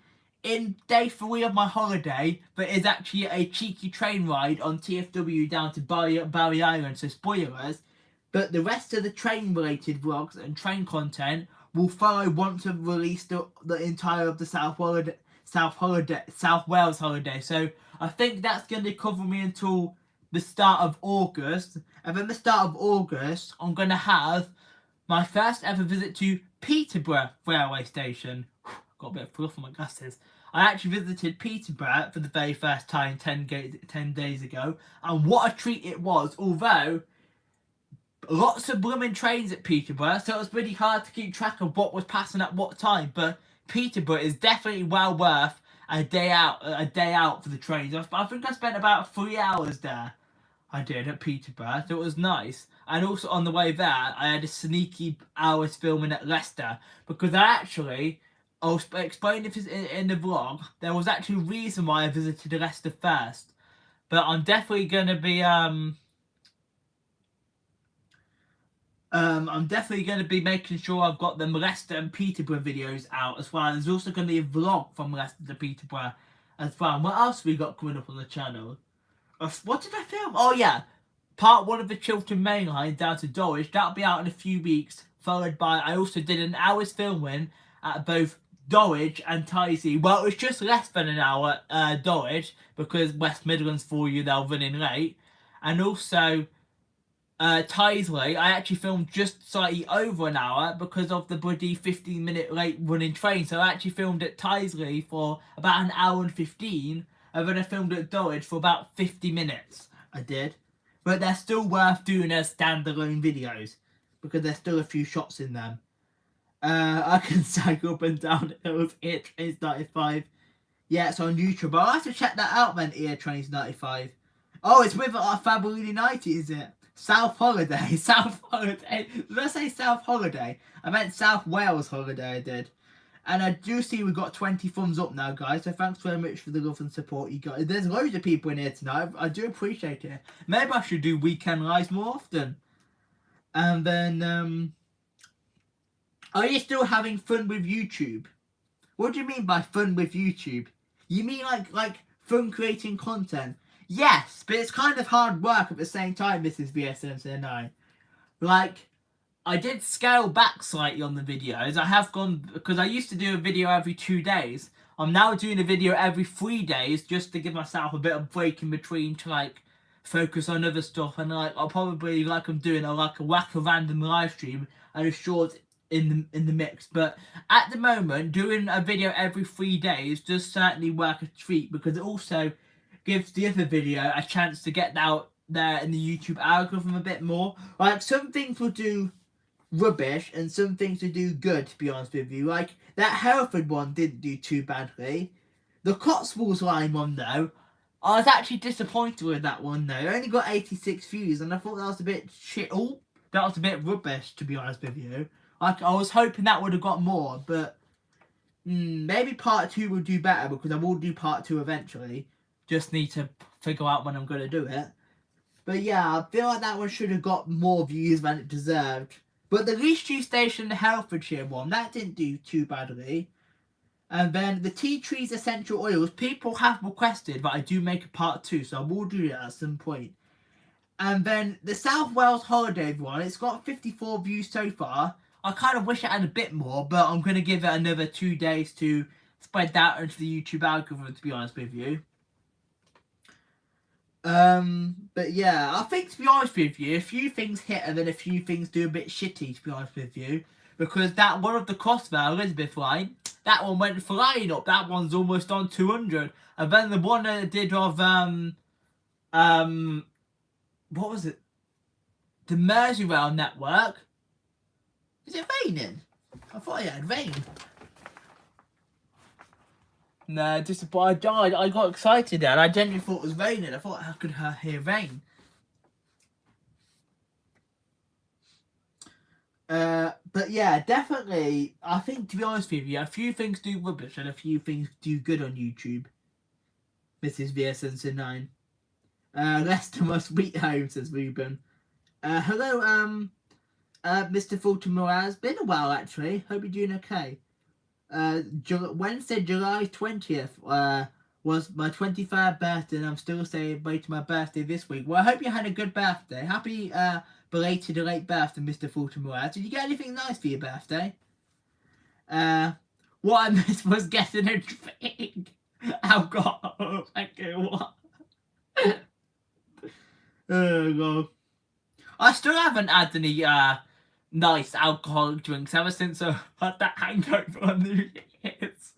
in day 3 of my holiday, there is actually a cheeky train ride on TFW down to Barry Island, so spoilers. But the rest of the train-related vlogs and train content will follow once I've released the entire of the South Wales holiday. So I think that's going to cover me until the start of August. And then the start of August, I'm going to have my first ever visit to Peterborough railway station. Got a bit of fluff on my glasses. I actually visited Peterborough for the very first time 10 days ago. And what a treat it was. Although, lots of blooming trains at Peterborough, so it was really hard to keep track of what was passing at what time. But Peterborough is definitely well worth a day out for the trains. I think I spent about 3 hours there. I did at Peterborough, so it was nice. And also on the way there, I had a sneaky hours filming at Leicester because I'll explain this in the vlog. There was actually a reason why I visited Leicester first, but I'm definitely going to be making sure I've got them Leicester and Peterborough videos out as well. There's also going to be a vlog from Leicester to Peterborough as well. And what else have we got coming up on the channel? What did I film? Oh yeah, part 1 of the Chiltern Main Line down to Dulwich. That'll be out in a few weeks. Followed by, I also did an hour's filming at both Dulwich and Tyneside. Well, it was just less than an hour Dulwich because West Midlands for you, they're running late. And also Tyneside, I actually filmed just slightly over an hour because of the bloody 15-minute late running train. So I actually filmed at Tyneside for about an hour and 15, and then I filmed at Dulwich for about 50 minutes. I did. But they're still worth doing as standalone videos because there's still a few shots in them. I can cycle up and down hills, Ear Trains 95. Yeah, it's on YouTube. I'll have to check that out then, Ear Trains 95. Oh, it's with our Fabulous United, is it? South Holiday. South Holiday. Did I say South Holiday? I meant South Wales Holiday, I did. And I do see we've got 20 thumbs up now, guys. So thanks very much for the love and support you guys. There's loads of people in here tonight. I do appreciate it. Maybe I should do weekend lives more often. And then, are you still having fun with YouTube? What do you mean by fun with YouTube? You mean like fun creating content? Yes, but it's kind of hard work at the same time, Mrs. VSN9. Like, I did scale back slightly on the videos. I have gone, because I used to do a video every 2 days. I'm now doing a video every 3 days just to give myself a bit of break in between to like focus on other stuff. And like I'll probably I'm doing a whack a random live stream and a short in the mix. But at the moment, doing a video every 3 days does certainly work a treat because it also gives the other video a chance to get out there in the YouTube algorithm a bit more. Like some things will do rubbish and some things will do good, to be honest with you. Like that Hereford one didn't do too badly. The Cotswolds line one though, I was actually disappointed with that one though. It only got 86 views and I thought that was a bit shit. Oh, that was a bit rubbish, to be honest with you. Like I was hoping that would have got more, but maybe part 2 will do better because I will do part 2 eventually. Just need to figure out when I'm going to do it. But yeah, I feel like that one should have got more views than it deserved. But the Least Used Station, the Herefordshire one, that didn't do too badly. And then the Tea Trees Essential Oils, people have requested that I do make a part 2, so I will do that at some point. And then the South Wales Holiday one, it's got 54 views so far. I kind of wish it had a bit more, but I'm going to give it another 2 days to spread that into the YouTube algorithm, to be honest with you. But yeah, I think, to be honest with you, a few things hit and then a few things do a bit shitty, to be honest with you. because that one of the Crossrail Elizabeth line, that one went flying up. That one's almost on 200. And then the one that I did of what was it? The Merseyrail network. Is it raining? I thought it had rain. No, I died. I got excited there and I genuinely thought it was raining. I thought, how could I hear rain? But yeah, definitely, I think, to be honest with you, a few things do rubbish and a few things do good on YouTube. Mrs. VSN9. Leicester must beat home, says Ruben. Hello, Mr. Fulton Moraz. Been a while, actually. Hope you're doing okay. Wednesday, July 20th, was my 23rd birthday, and I'm still celebrating my birthday this week. Well, I hope you had a good birthday. Happy, belated late birthday, Mr. Fulton Moraz. Did you get anything nice for your birthday? What I missed was getting a drink. Alcohol. Okay, what? Oh, God. I still haven't had any, nice alcoholic drinks ever since I had that hangover on New Year's.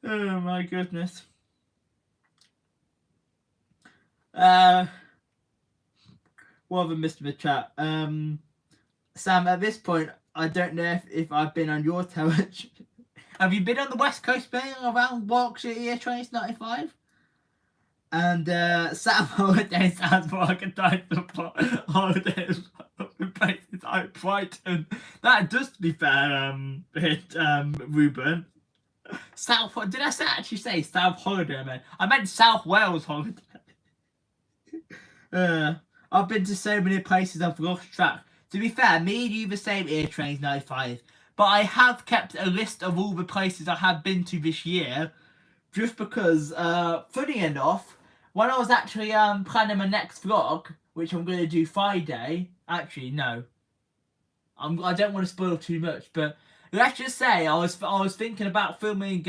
Oh my goodness. What have I missed in the chat? Sam, at this point, I don't know if I've been on your territory. Have you been on the West Coast being around Berkshire Year Trace 95? And Sam Holiday sounds more like a title for holidays in places like Brighton. That does, to be fair, Ruben. South, did I actually say South Holiday, man? I meant South Wales Holiday. I've been to so many places I've lost track. To be fair, me and you the same Ear Trains 95. But I have kept a list of all the places I have been to this year. Just because, funny enough, when I was actually planning my next vlog, which I'm going to do Friday, actually, no. I don't want to spoil too much, but let's just say I was thinking about filming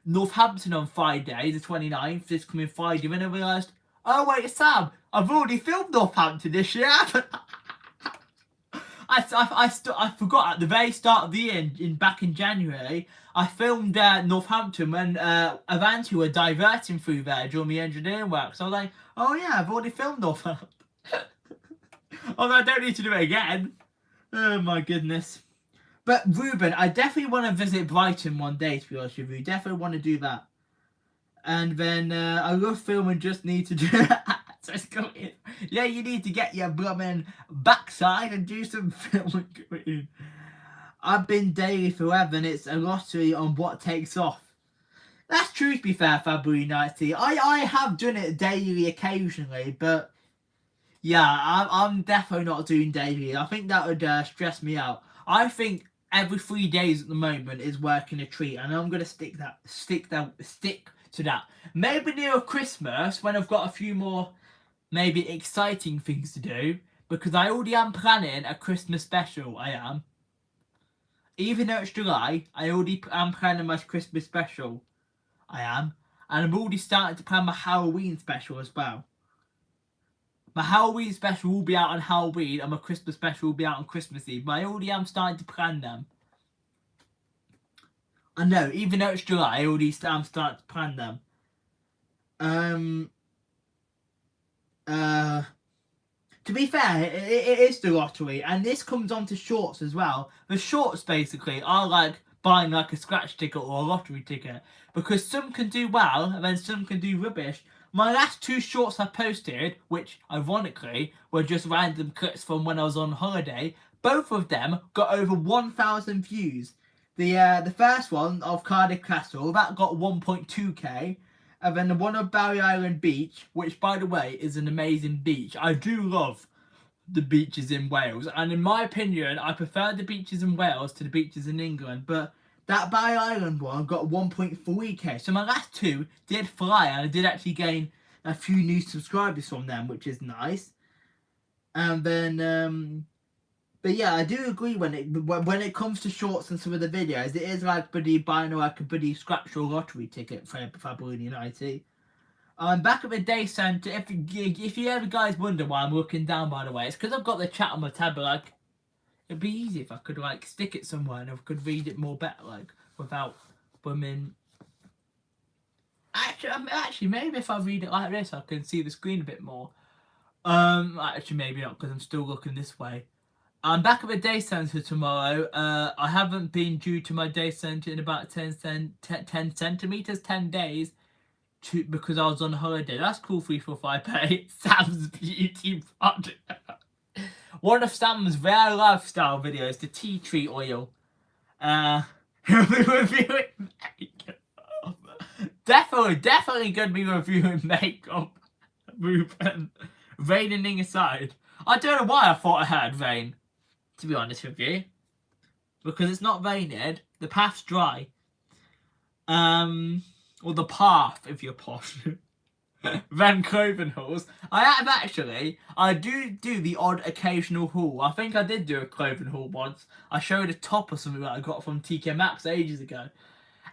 Northampton on Friday, the 29th, this coming Friday, when I realised, oh wait, Sam, I've already filmed Northampton this year, I forgot at the very start of the year, back in January, I filmed Northampton when Avanti were diverting through there during the engineering work. So I was like, oh yeah, I've already filmed Northampton. Although I don't need to do it again. Oh my goodness. But Ruben, I definitely want to visit Brighton one day, to be honest with you. Definitely want to do that. And then I love filming, just need to do so it's going. Yeah, you need to get your blooming backside and do some filming. I've been daily forever and it's a lottery on what takes off. That's true, to be fair, February 90. I have done it daily occasionally, but yeah, I'm definitely not doing daily. I think that would stress me out. I think every 3 days at the moment is working a treat, and I'm gonna stick to that. Maybe near Christmas, when I've got a few more maybe exciting things to do, because I already am planning a Christmas special. I am. Even though it's July, I already am planning my Christmas special. I am. And I'm already starting to plan my Halloween special as well. My Halloween special will be out on Halloween and my Christmas special will be out on Christmas Eve. But I already am starting to plan them. I know, even though it's July, I already am starting to plan them. To be fair, it is the lottery, and this comes on to shorts as well. The shorts basically are like buying like a scratch ticket or a lottery ticket, because some can do well and then some can do rubbish. My last 2 shorts I posted, which ironically were just random clips from when I was on holiday, both of them got over 1,000 views. The first one of Cardiff Castle, that got 1.2k. And then the one of Barry Island Beach, which, by the way, is an amazing beach. I do love the beaches in Wales. And in my opinion, I prefer the beaches in Wales to the beaches in England. But that Barry Island one got 1.3k. So my last 2 did fly. And I did actually gain a few new subscribers from them, which is nice. And then, but yeah, I do agree when it comes to shorts and some of the videos, it is like buying like a scratch or lottery ticket for February 90. I'm back at the day centre. If you ever guys wonder why I'm looking down, by the way, it's because I've got the chat on my tab. But like, it'd be easy if I could like stick it somewhere and I could read it more better, like without women. Actually, maybe if I read it like this, I can see the screen a bit more. Actually, maybe not because I'm still looking this way. I'm back at the day centre tomorrow. I haven't been due to my day centre in about 10 centimetres, 10 days, because I was on holiday. That's cool, 345 Sam's beauty product. One of Sam's rare lifestyle videos, the tea tree oil. He'll be reviewing makeup. Definitely going to be reviewing makeup. Ruben. Raining aside. I don't know why I thought I had rain, to be honest with you. Because it's not raining. The path's dry. Or the path, if you're posh. Van clothing hauls. I do the odd occasional haul. I think I did do a clothing haul once. I showed a top or something that I got from TK Maxx ages ago.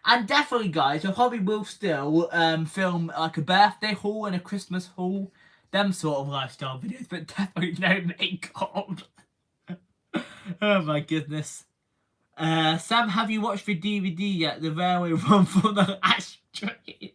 And definitely, guys, I probably will still film like a birthday haul and a Christmas haul. Them sort of lifestyle videos, but definitely no makeup. Oh my goodness. Sam, have you watched the DVD yet? The Railway Run from the Last Train?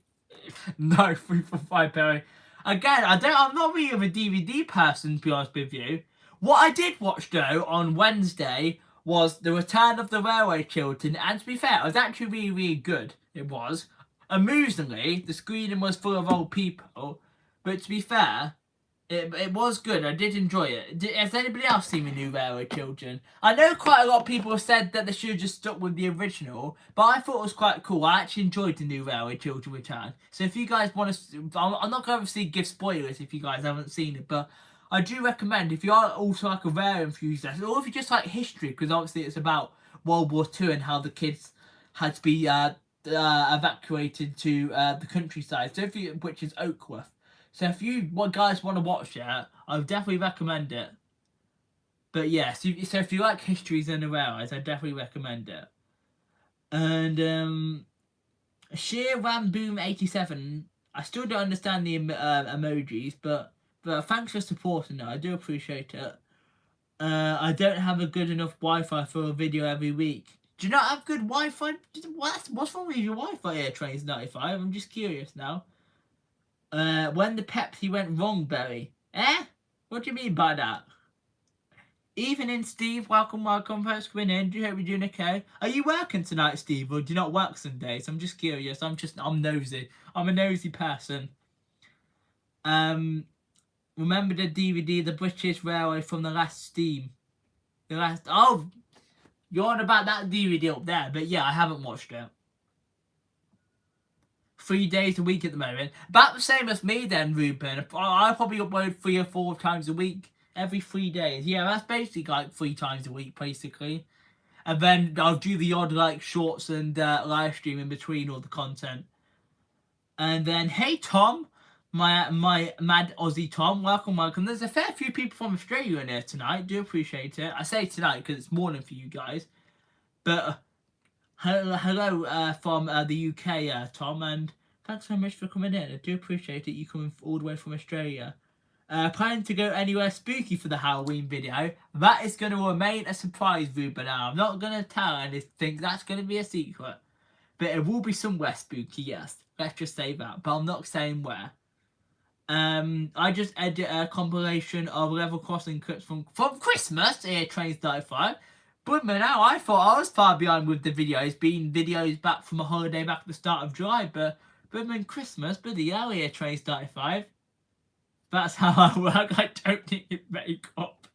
No, 345 Perry. Again, I'm not really a DVD person, to be honest with you. What I did watch though on Wednesday was The Return of the Railway Children, and to be fair, it was actually really, really good. It was. Amusingly, the screening was full of old people, but to be fair, it was good. I did enjoy it. Has anybody else seen the new Railway Children? I know quite a lot of people have said that they should have just stuck with the original, but I thought it was quite cool. I actually enjoyed the new Railway Children return. So if you guys want to... I'm not going to give spoilers if you guys haven't seen it, but I do recommend, if you are also like a rail enthusiast, or if you just like history, because obviously it's about World War II and how the kids had to be evacuated to the countryside, so which is Oakworth. So if you guys want to watch it, I would definitely recommend it. But yeah, so if you like histories and the railways, I definitely recommend it. And Sheer Ram Boom 87. I still don't understand the emojis, but thanks for supporting it. I do appreciate it. I don't have a good enough Wi-Fi for a video every week. Do you not have good Wi-Fi? What's wrong with your Wi-Fi here, Trains 95? I'm just curious now. When the Pepsi went wrong, Berry. Eh? What do you mean by that? Evening, Steve. Welcome. Thanks for coming in. Do you hope you're doing okay? Are you working tonight, Steve, or do you not work Sundays? I'm just curious. I'm nosy. I'm a nosy person. Remember the DVD, The British Railway from the Last Steam? Oh, you're on about that DVD up there, but yeah, I haven't watched it. 3 days a week at the moment. About the same as me then, Ruben. I probably upload 3 or 4 times a week. Every 3 days. Yeah, that's basically like 3 times a week, basically. And then I'll do the odd like shorts and live stream in between all the content. And then, hey Tom, my mad Aussie Tom, welcome. There's a fair few people from Australia in here tonight. Do appreciate it. I say tonight because it's morning for you guys. But hello from the UK, Tom, and thanks so much for coming in. I do appreciate it. You coming all the way from Australia. Planning to go anywhere spooky for the Halloween video? That is going to remain a surprise, Ruben. I'm not going to tell anything. That's going to be a secret. But it will be somewhere spooky, yes. Let's just say that. But I'm not saying where. I just edit a compilation of Level Crossing clips from Christmas here, Trains 95. But now I thought I was far behind with the videos, being videos back from a holiday back at the start of July. But Christmas, bloody hell here, Trains 95. That's how I work. I don't need makeup.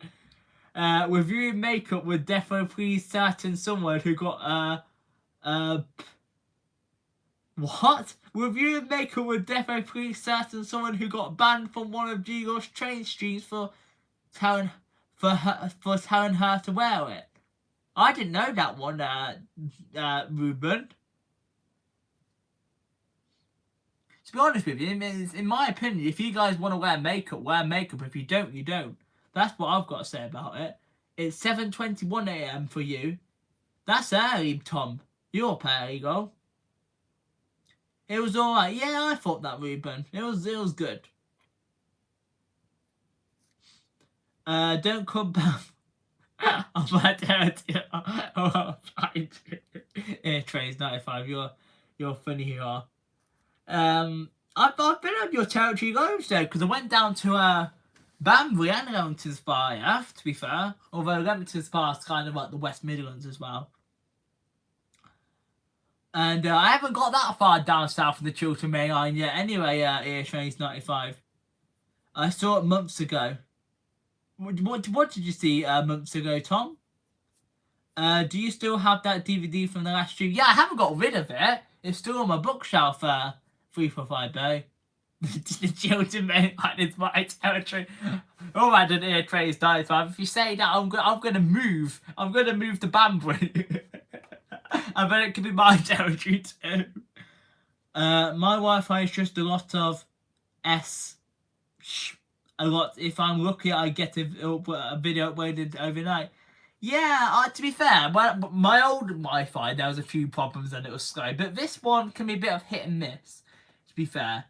Reviewing makeup would definitely please certain someone who got what? Reviewing makeup would definitely please certain someone who got banned from one of Gigo's train streams for telling her to wear it. I didn't know that one, Ruben. To be honest with you, in my opinion, if you guys want to wear makeup, wear makeup. If you don't, you don't. That's what I've got to say about it. It's 7:21 AM for you. That's early, Tom. You're up early, go. It was alright. Yeah, I thought that, Ruben. It was good. Don't come back. I'm like, yeah, Trey's 95. You're funny, you are. I've been on your territory loads though, because I went down to Banbury and Leamington Spa, yeah, to be fair. Although Leamington Spa is kind of like the West Midlands as well. And I haven't got that far down south of the Chiltern Main Line yet. Anyway, Trains 95. I saw it months ago. What did you see months ago, Tom? Do you still have that DVD from the last stream? Yeah, I haven't got rid of it. It's still on my bookshelf. 345 the Chiltern Main Line is my territory. Oh, I didn't hear Trains 95. If you say that, I'm gonna move. I'm gonna move to Banbury. I bet it could be my territory too. My Wi-Fi is just a lot of a lot. If I'm lucky, I get a video uploaded overnight. Yeah, to be fair, my old Wi-Fi, there was a few problems and it was slow. But this one can be a bit of hit and miss, to be fair.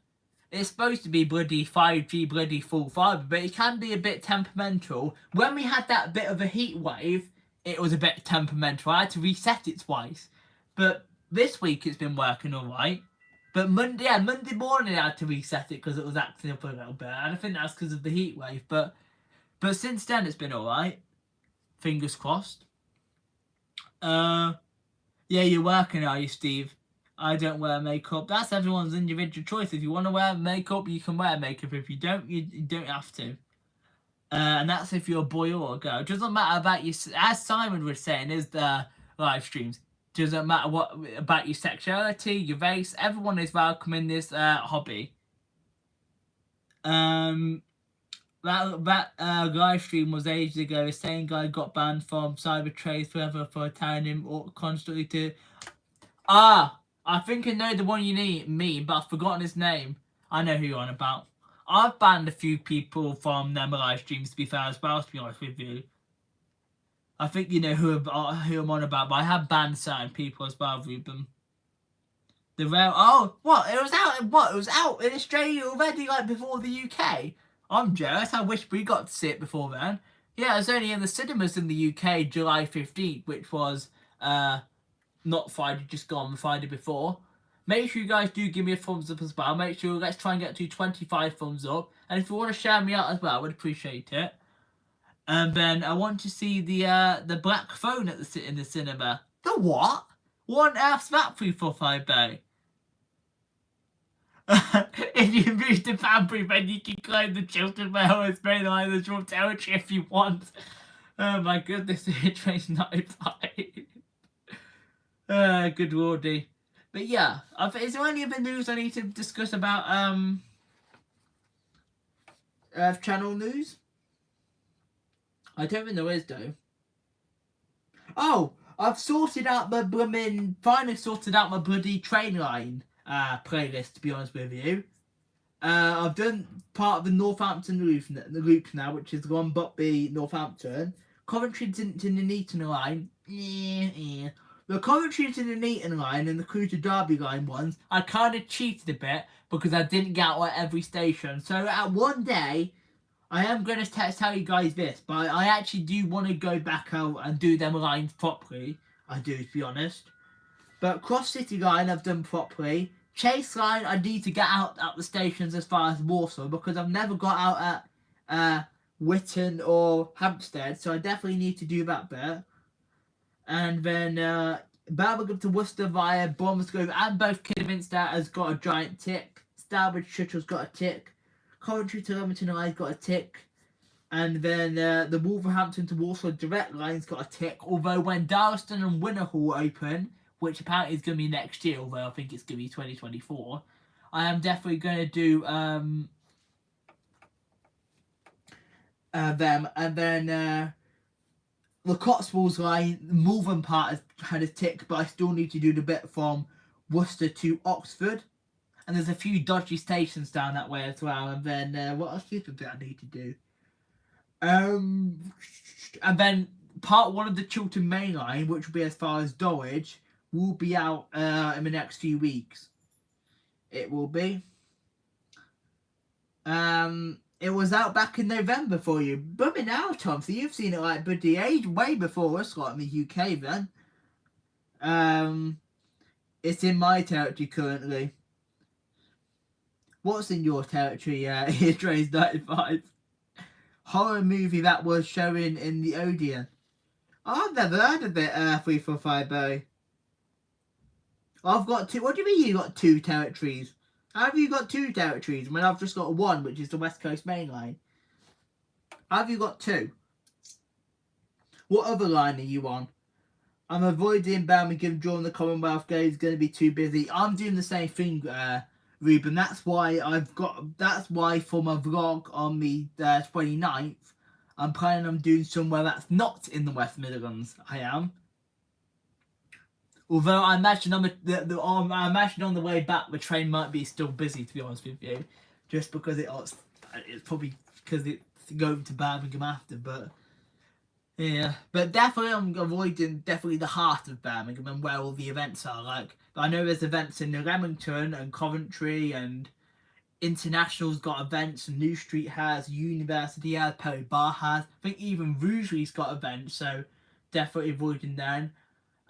It's supposed to be bloody 5G, bloody full fibre, but it can be a bit temperamental. When we had that bit of a heat wave, it was a bit temperamental. I had to reset it twice. But this week it's been working alright. But Monday morning I had to reset it because it was acting up a little bit. And I think that's because of the heat wave. But since then it's been alright. Fingers crossed. Yeah, you're working, are you, Steve? I don't wear makeup. That's everyone's individual choice. If you want to wear makeup, you can wear makeup. If you don't, you don't have to. And that's if you're a boy or a girl. It doesn't matter about you. As Simon was saying, is the live streams. Doesn't matter what about your sexuality, your race. Everyone is welcome in this hobby. That live stream was ages ago. The same guy got banned from cyber trades forever for telling him constantly to. I think I know the one you mean, but I've forgotten his name. I know who you're on about. I've banned a few people from them live streams, to be fair, as well, to be honest with you. I think you know who I'm on about, but I have banned certain people as well, Ruben. The rare. Oh, what? It was out. What? It was out in Australia already, like before the UK. I'm jealous. I wish we got to see it before then. Yeah, it was only in the cinemas in the UK July 15th, which was not Friday, just gone the Friday before. Make sure you guys do give me a thumbs up as well. Make sure let's try and get to 25 thumbs up. And if you want to share me out as well, I would appreciate it. And then I want to see the black phone in the cinema. The what? What on earth's that 345 bay? If you move to Banbury, then you can claim the Chiltern Main Line as your territory if you want. Oh my goodness, Train's 95. Good lordy. But yeah, is there any other news I need to discuss about Earth Channel news? I don't think there is though. Oh, I've finally sorted out my bloody train line playlist, to be honest with you. I've done part of the Northampton loop now, which is the one Buckby Northampton. Coventry to Nuneaton line. The Coventry to Nuneaton line and the Crewe to Derby line ones, I kind of cheated a bit because I didn't get out at every station. So at one day, I am going to tell you guys this, but I actually do want to go back out and do them lines properly. I do, to be honest. But Cross City line I've done properly. Chase line I need to get out at the stations as far as Warsaw because I've never got out at Witton or Hampstead, so I definitely need to do that bit. And then Birmingham to Worcester via Bromsgrove and both Kidderminster has got a giant tick. Starbridge Shuttle's got a tick. Coventry to Leamington line's got a tick. And then the Wolverhampton to Warsaw direct line's got a tick. Although when Darlaston and Winnerhall open, which apparently is going to be next year, although I think it's going to be 2024, I am definitely going to do them. And then the Cotswolds line, the Malvern part has had a tick, but I still need to do the bit from Worcester to Oxford. And there's a few dodgy stations down that way as well. And then what else is the bit I need to do? And then part one of the Chiltern Main Line, which will be as far as Dulwich, will be out in the next few weeks. it will be. It was out back in November for you. Bumming out, Tom. So you've seen it like bloody age way before us, like in the UK then. It's in my territory currently. What's in your territory? Eartrays 95. Horror movie that was showing in the Odeon. I've never heard of it, 345 Barry. I've got two. What do you mean you got two territories? How have you got two territories when I've just got one, which is the West Coast Main Line? How have you got two? What other line are you on? I'm avoiding Birmingham during the Commonwealth Games. Going to be too busy. I'm doing the same thing, Ruben. That's why for my vlog on the 29th, I'm planning on doing somewhere that's not in the West Midlands. I am. Although I imagine I imagine on the way back the train might be still busy, to be honest with you, just because it's probably because it's going to Birmingham after. But yeah, but definitely I'm avoiding the heart of Birmingham and where all the events are. Like I know there's events in Leamington and Coventry, and International's got events, and New Street has, University has, Perry Bar has. I think even Rugeley's got events, so definitely avoiding them.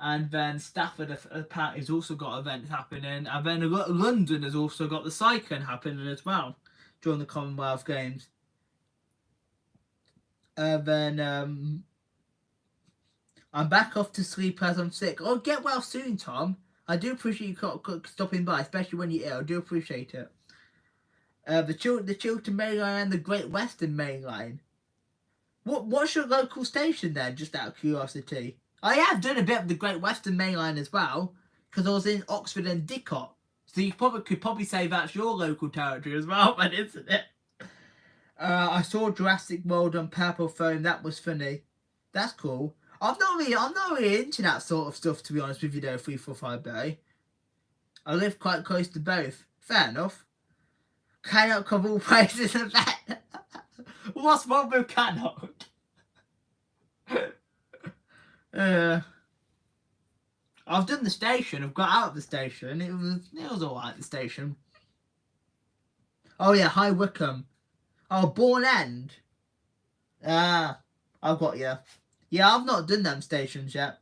And then Stafford apparently has also got events happening. And then London has also got the cycling happening as well during the Commonwealth Games. And then I'm back off to sleep as I'm sick. Oh, get well soon, Tom. I do appreciate you stopping by, especially when you're ill. I do appreciate it. The Chiltern Main Line and the Great Western Main Line. What's your local station then, just out of curiosity? I have done a bit of the Great Western Main Line as well, because I was in Oxford and Didcot. So you could probably say that's your local territory as well, then, isn't it? I saw Jurassic World on Purple Phone. That was funny. That's cool. I'm not really into that sort of stuff, to be honest with you, though. 345 Bay. I live quite close to both. Fair enough. Cannot cover all places of that. What's wrong with cannot? I've done the station. I've got out of the station. It was alright, the station. Oh yeah, High Wycombe. Oh, Bourne End. I've got you. Yeah, I've not done them stations yet.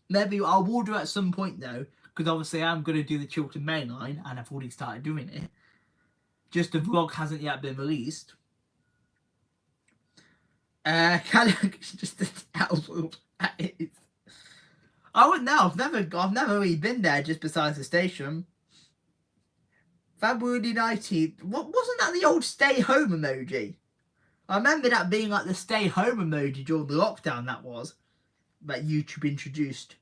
Maybe I will do at some point though, because obviously I'm going to do the Chiltern Main Line, and I've already started doing it. Just the vlog hasn't yet been released. Cannock's just a terrible place. I wouldn't know. I've never really been there just besides the station. February 19th. Wasn't that the old stay home emoji? I remember that being like the stay home emoji during the lockdown. That YouTube introduced.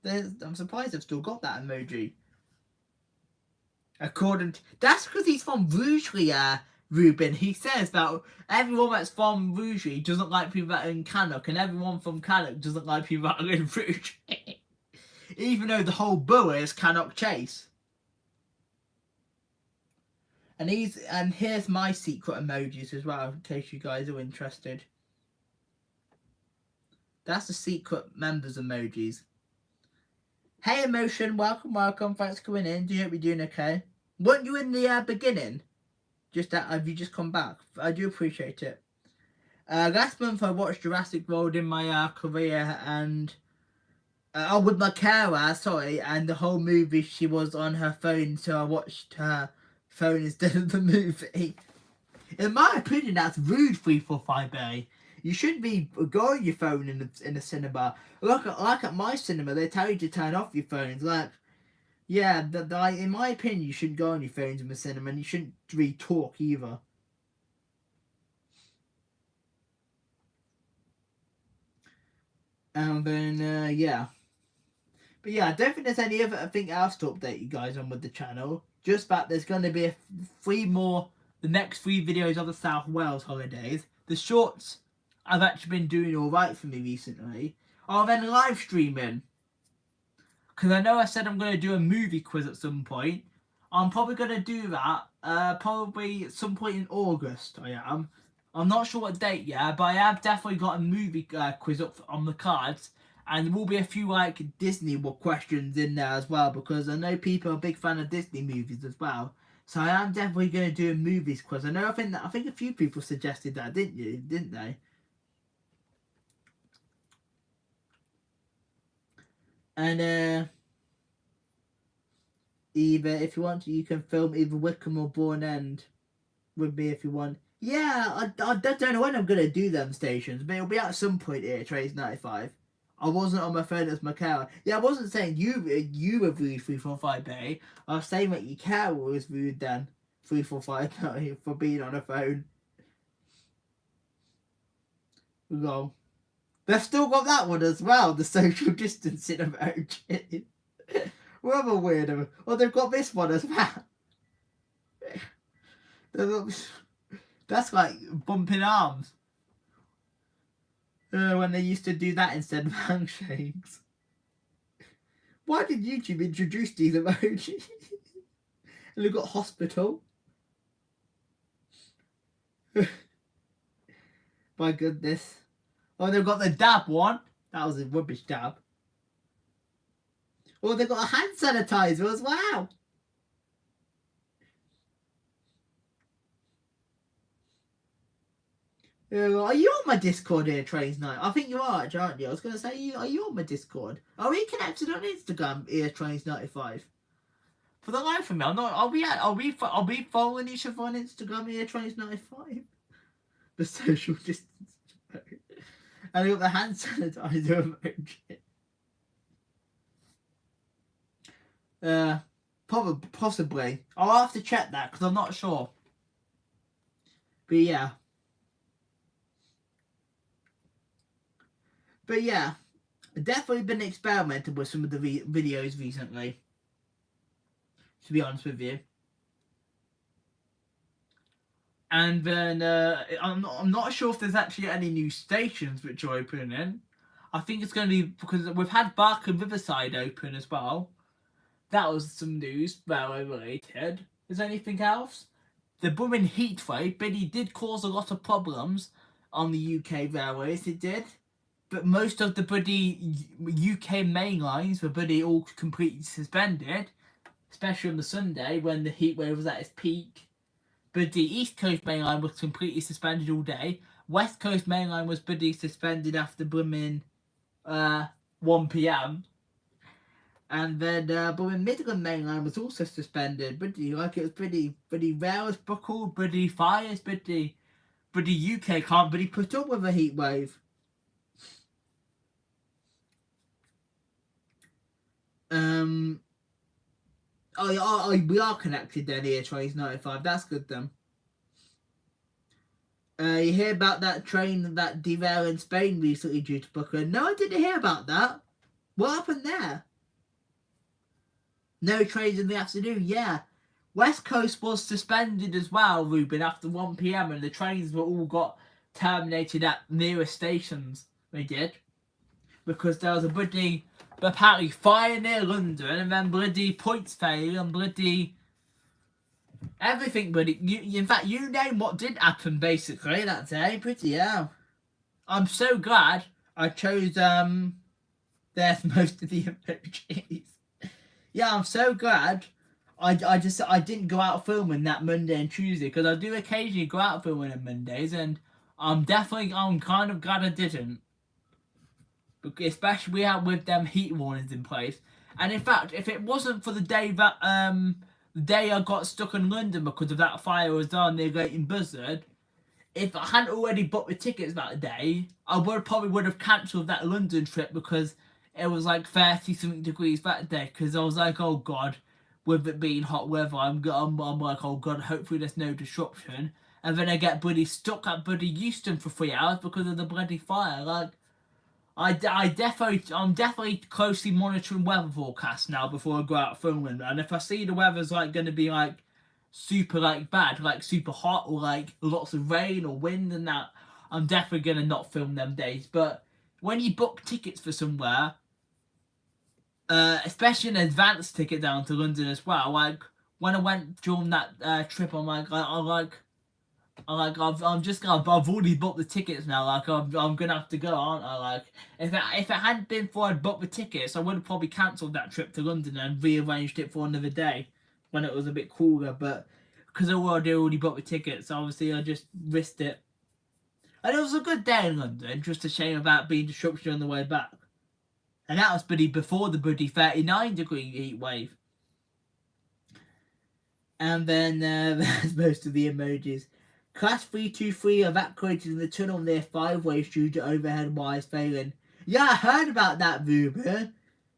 I'm surprised I've still got that emoji. That's because he's from Rugeley, Ruben. He says that everyone that's from Rugeley doesn't like people that are in Cannock, and everyone from Cannock doesn't like people that are in Rugeley. Even though the whole borough is Cannock Chase. And here's my secret emojis as well, in case you guys are interested. That's the secret members emojis. Hey Emotion, welcome, thanks for coming in. Do you hope you're doing okay? Weren't you in the beginning? Have you just come back? I do appreciate it. Last month I watched Jurassic World in my career, and with my carer, sorry, and the whole movie she was on her phone, so I watched her phone instead of the movie. In my opinion, that's rude, 345A. You shouldn't be going your phone in a cinema. Like at my cinema, they tell you to turn off your phones. Like, yeah, in my opinion, you shouldn't go on your phones in the cinema, and you shouldn't really talk either. And then, yeah. But yeah, I don't think there's any other thing else to update you guys on with the channel. Just that there's going to be the next 3 videos of the South Wales holidays. The shorts I've actually been doing alright for me recently. Oh, then live streaming. Because I know I said I'm going to do a movie quiz at some point. I'm probably going to do that probably at some point in August, I am. I'm not sure what date yet, but I have definitely got a movie quiz up on the cards. And there will be a few like Disney questions in there as well, because I know people are a big fan of Disney movies as well. So I am definitely going to do a movies quiz. I think a few people suggested that, didn't they? And either, if you want to, you can film either Wickham or Bourne End with me if you want. Yeah, I don't know when I'm going to do them stations, but it'll be at some point here, Trace 95. I wasn't on my phone as my carer. Yeah, I wasn't saying you were rude 345A. I was saying that your carer was rude then 345A for being on a phone. We go. They've still got that one as well, the social distancing emoji. What other weirdo? Oh, they've got this one as well. That's like bumping arms. When they used to do that instead of handshakes. Why did YouTube introduce these emojis? And they've got hospital. My goodness. Oh, they've got the dab one. That was a rubbish dab. Oh, they've got a hand sanitizer as well. Are you on my Discord here, Trains Night? I think you are, aren't you? I was going to say, are you on my Discord? Are we connected on Instagram, here, Trains 95? For the life of me, I'm not. Are we following each other on Instagram, here, Trains 95? The social distance. And I got the hand sanitizer emoji. Possibly. I'll have to check that because I'm not sure. But yeah. But yeah, I've definitely been experimenting with some of the videos recently, to be honest with you. And then I'm not sure if there's actually any new stations which are opening in. I think it's going to be because we've had Bark and Riverside open as well. That was some news, railway related. Is there anything else? The booming heatwave, Biddy did cause a lot of problems on the UK railways. It did. But most of the bloody UK main lines were bloody all completely suspended, especially on the Sunday when the heatwave was at its peak. But the East Coast main line was completely suspended all day. West Coast main line was bloody suspended after blooming 1 PM. And then blooming Midland main line was also suspended. Bloody like it was bloody rails buckled, bloody fires, bloody UK can't bloody put up with a heatwave. We are connected then here, Trace 95. That's good then. You hear about that train that derailed in Spain recently due to Brooklyn? No, I didn't hear about that. What happened there? No trains in the afternoon, yeah. West Coast was suspended as well, Ruben, after 1 PM, and the trains were all got terminated at nearest stations. They did. Because there was a bloody, apparently, fire near London, and then bloody points failure, and bloody everything, bloody. In fact, you name what did happen, basically, that day. Pretty hell. I'm so glad I chose, there's most of the emojis. Yeah, I'm so glad I didn't go out filming that Monday and Tuesday, because I do occasionally go out filming on Mondays, and I'm kind of glad I didn't. Especially with them heat warnings in place. And in fact, if it wasn't for the day that the day I got stuck in London because of that fire was on near Leighton Buzzard, if I hadn't already booked the tickets that day, I probably would have cancelled that London trip, because it was like 30-something degrees that day. Because I was like, oh god, with it being hot weather, I'm like, oh god, hopefully there's no disruption. And then I get bloody stuck at bloody Euston for 3 hours because of the bloody fire. Like, I'm definitely closely monitoring weather forecasts now before I go out filming. And if I see the weather's like going to be like super like bad, like super hot, or like lots of rain or wind and that, I'm definitely going to not film them days. But when you book tickets for somewhere, especially an advance ticket down to London as well, like when I went during that trip, I'm like I've already booked the tickets now. Like, I'm gonna have to go, aren't I? Like, if it hadn't been for I'd booked the tickets, I would have probably cancelled that trip to London and rearranged it for another day when it was a bit cooler. But because I already booked the tickets, obviously I just risked it. And it was a good day in London. Just a shame about being disrupted on the way back. And that was before the 39-degree heat wave. And then there's most of the emojis. Class 323 evacuated in the tunnel near 5-way due to overhead wires failing. Yeah, I heard about that, Ruben.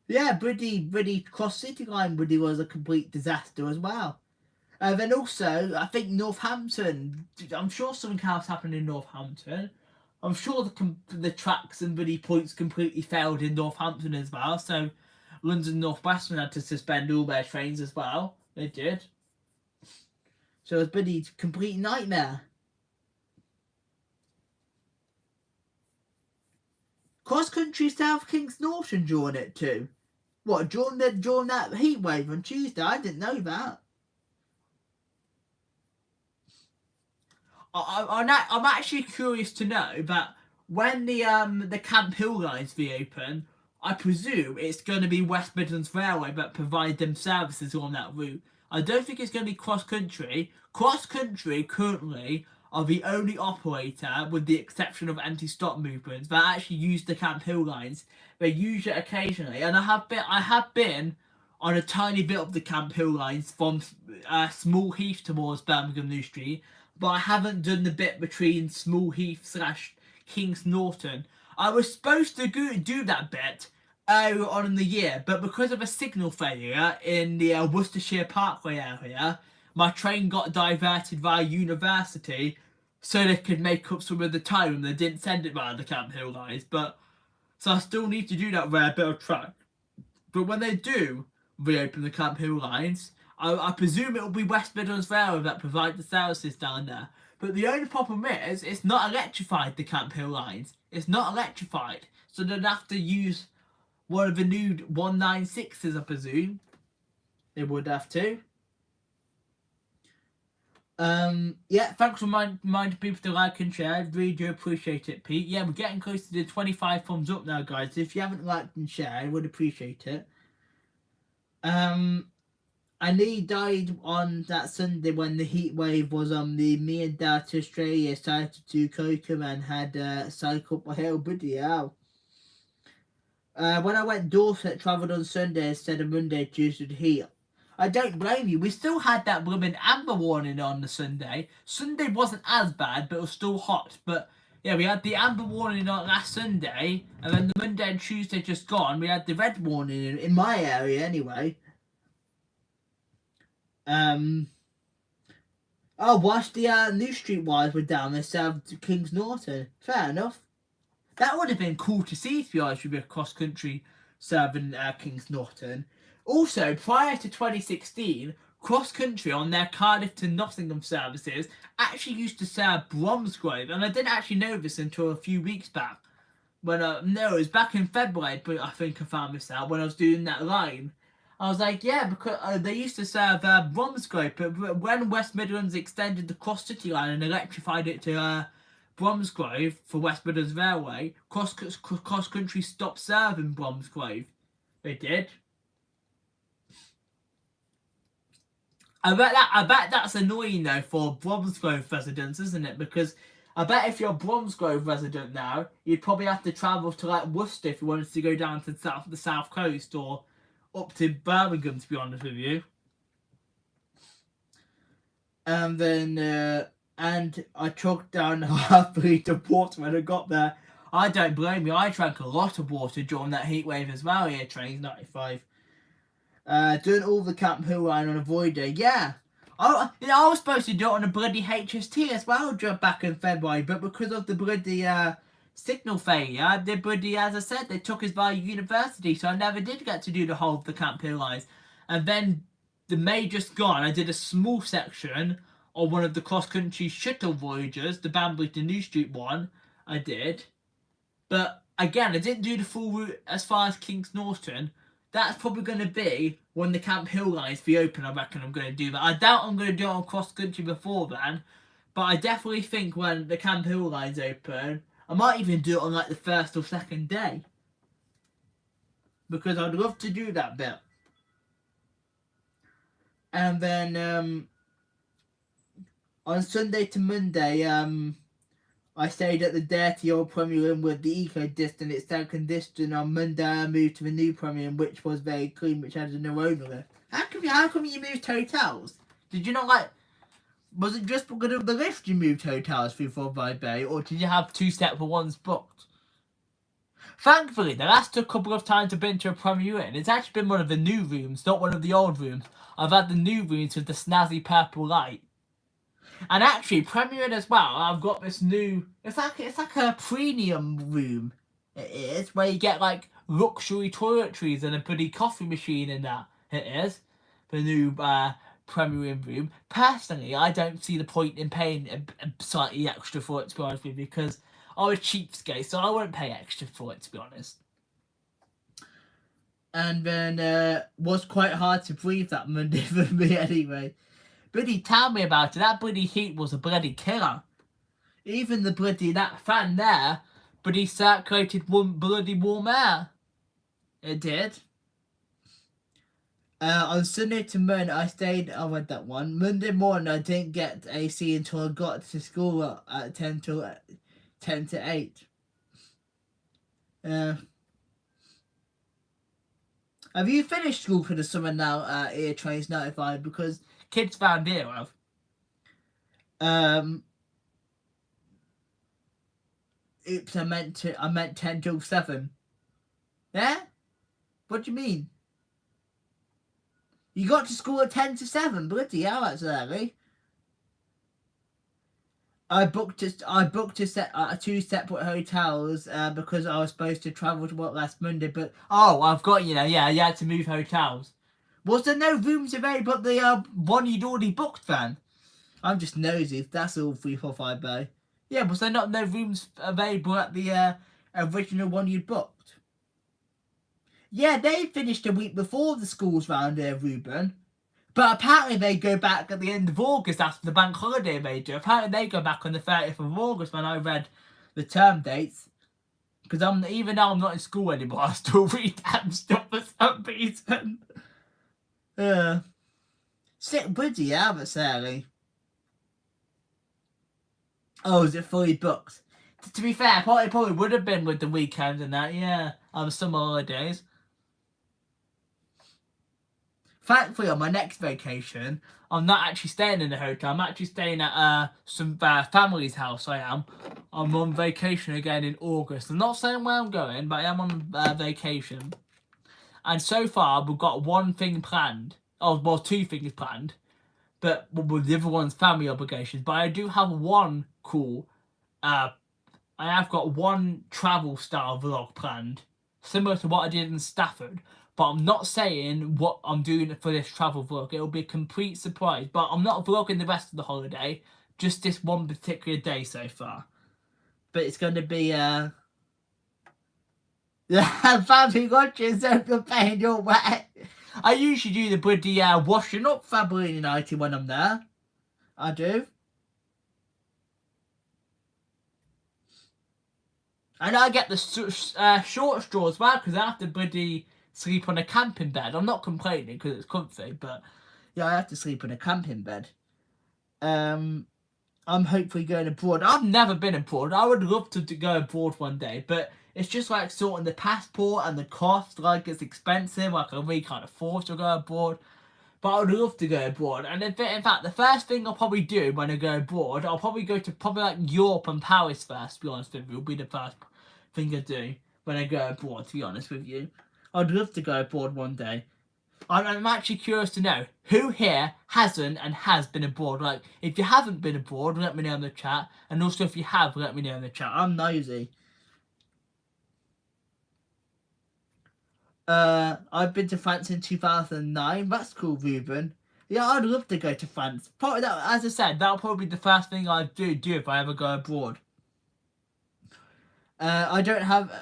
Yeah, Briddy Cross City Line Briddy was a complete disaster as well. Then also, I think Northampton. I'm sure something else happened in Northampton. I'm sure the tracks and Briddy points completely failed in Northampton as well. So London North Western had to suspend all their trains as well. They did. So it was Briddy's complete nightmare. Cross country South Kings Norton during it too. What, during that heat wave on Tuesday? I didn't know that. I'm actually curious to know that when the Camp Hill lines reopen, I presume it's going to be West Midlands Railway that provide them services on that route. I don't think it's going to be cross country. Cross country currently are the only operator, with the exception of anti-stop movements, that actually use the Camp Hill lines. They use it occasionally, and I have been on a tiny bit of the Camp Hill lines from Small Heath towards Birmingham New Street, but I haven't done the bit between Small Heath / Kings Norton. I was supposed to do that bit earlier on in the year, but because of a signal failure in the Worcestershire Parkway area, my train got diverted via University so they could make up some of the time, and they didn't send it via the Camp Hill lines. But so I still need to do that rare bit of track. But when they do reopen the Camp Hill lines, I presume it will be West Midlands Railway that provide the services down there. But the only problem is, it's not electrified, the Camp Hill lines. It's not electrified. So they'd have to use one of the new 196s, I presume. They would have to. Yeah, thanks for reminding people to like and share. I really do appreciate it, Pete. Yeah, we're getting close to the 25 thumbs up now, guys. If you haven't liked and shared, I would appreciate it. I nearly died on that Sunday when the heat wave was on me and Dad to Australia, started to Cocom and had cycle up a hill, bloody hell. When I went Dorset, travelled on Sunday instead of Monday due to the heat. I don't blame you. We still had that blooming amber warning on the Sunday. Sunday wasn't as bad, but it was still hot. But yeah, we had the amber warning on last Sunday, and then the Monday and Tuesday just gone, we had the red warning in my area anyway. Oh, whilst the New Street wires were down, they served Kings Norton. Fair enough. That would have been cool to see, to be honest with you, cross country serving Kings Norton. Also, prior to 2016, cross country on their Cardiff to Nottingham services actually used to serve Bromsgrove, and I didn't actually know this until a few weeks back. When no, it was back in February, but I think I found this out when I was doing that line. I was like, yeah, because they used to serve Bromsgrove, but when West Midlands extended the Cross City line and electrified it to Bromsgrove for West Midlands Railway, cross country stopped serving Bromsgrove. They did. I bet that's annoying though for Bromsgrove residents, isn't it? Because I bet if you're a Bromsgrove resident now, you'd probably have to travel to like Worcester if you wanted to go down to the south coast or up to Birmingham, to be honest with you. And then and I chugged down half a litre of water when I got there. I don't blame you. I drank a lot of water during that heat wave as well here, Trains 95. Doing all the Camp Hill line on a void day. Yeah. I was supposed to do it on a bloody HST as well back in February, but because of the bloody signal failure, the bloody, as I said, they took us via University, so I never did get to do the whole of the Camp Hill lines. And then the May just gone, I did a small section on one of the cross-country shuttle voyages, the Banbury to New Street one, I did. But again, I didn't do the full route as far as Kings Norton. That's probably going to be when the Camp Hill lines reopen. I reckon I'm going to do that. I doubt I'm going to do it on cross country before then, But I definitely think when the Camp Hill line's open, I might even do it on like the first or second day. Because I'd love to do that bit. And then on Sunday to Monday, I stayed at the dirty old Premier Inn with the eco disc and its air conditioned. On Monday I moved to the new Premier Inn, which was very clean, which had a new owner there. How come you moved hotels? Did you not like... Was it just because of the lift you moved hotels 345 Bay, or did you have two separate ones booked? Thankfully, the last couple of times I've been to a Premier Inn, it's actually been one of the new rooms, not one of the old rooms. I've had the new rooms with the snazzy purple light. And actually, Premier Inn as well, I've got this new... It's like a premium room. It is, where you get like luxury toiletries and a bloody coffee machine in that. It is. The new Premier Inn room. Personally, I don't see the point in paying a slightly extra for it, to be honest with you, because I'm a cheapskate, so I won't pay extra for it, to be honest. And then was quite hard to breathe that Monday for me anyway. Bloody tell me about it. That bloody heat was a bloody killer. Even the bloody, that fan there, bloody circulated bloody warm air. It did. On Sunday to Monday, I read that one. Monday morning, I didn't get AC until I got to school at 10 to 8. Have you finished school for the summer now, Ear Trains Notified? Because kids found here have. Oops, I meant 10 till 7. Yeah? What do you mean? You got to school at 10 to 7. Bloody hell, that's early. I booked two separate hotels because I was supposed to travel to work last Monday. But oh, I've got you now. Yeah, you had to move hotels. Was there no rooms available at the one you'd already booked then? I'm just nosy. That's all 345 Bay. Yeah, was there not no rooms available at the original one you'd booked? Yeah, they finished a week before the schools round here, Ruben. But apparently they go back at the end of August after the bank holiday they do. Apparently they go back on the 30th of August when I read the term dates. Because even though I'm not in school anymore, I still read damn stuff for some reason. Sick bloody yeah, but Sally. Oh, is it fully booked? To be fair, it probably would have been with the weekend and that, yeah. Summer holidays. Thankfully, on my next vacation, I'm not actually staying in a hotel. I'm actually staying at some family's house. I'm on vacation again in August. I'm not saying where I'm going, but I am on vacation. And so far, we've got one thing planned. Oh, well, two things planned. But with the other one's family obligations. But I do have one cool... I have got one travel style vlog planned. Similar to what I did in Stafford. But I'm not saying what I'm doing for this travel vlog. It'll be a complete surprise. But I'm not vlogging the rest of the holiday. Just this one particular day so far. But it's going to be... family watching, so you're paying your way. I usually do the bloody washing up family United when I'm there. I do. And I get the short straw as well, because I have to bloody sleep on a camping bed. I'm not complaining because it's comfy, but yeah, I have to sleep on a camping bed. I'm hopefully going abroad. I've never been abroad. I would love to go abroad one day, but it's just like sorting the passport and the cost. Like, it's expensive. Like, I really can't afford to go abroad. But I would love to go abroad. And in fact, the first thing I'll probably do when I go abroad, I'll probably go to like Europe and Paris first, to be honest with you. It'll be the first thing I do when I go abroad, to be honest with you. I'd love to go abroad one day. I'm actually curious to know who here hasn't and has been abroad. Like, if you haven't been abroad, let me know in the chat. And also, if you have, let me know in the chat. I'm nosy. I've been to France in 2009. That's cool, Ruben. Yeah, I'd love to go to France. Probably that, as I said, that'll probably be the first thing I'd do if I ever go abroad. I don't have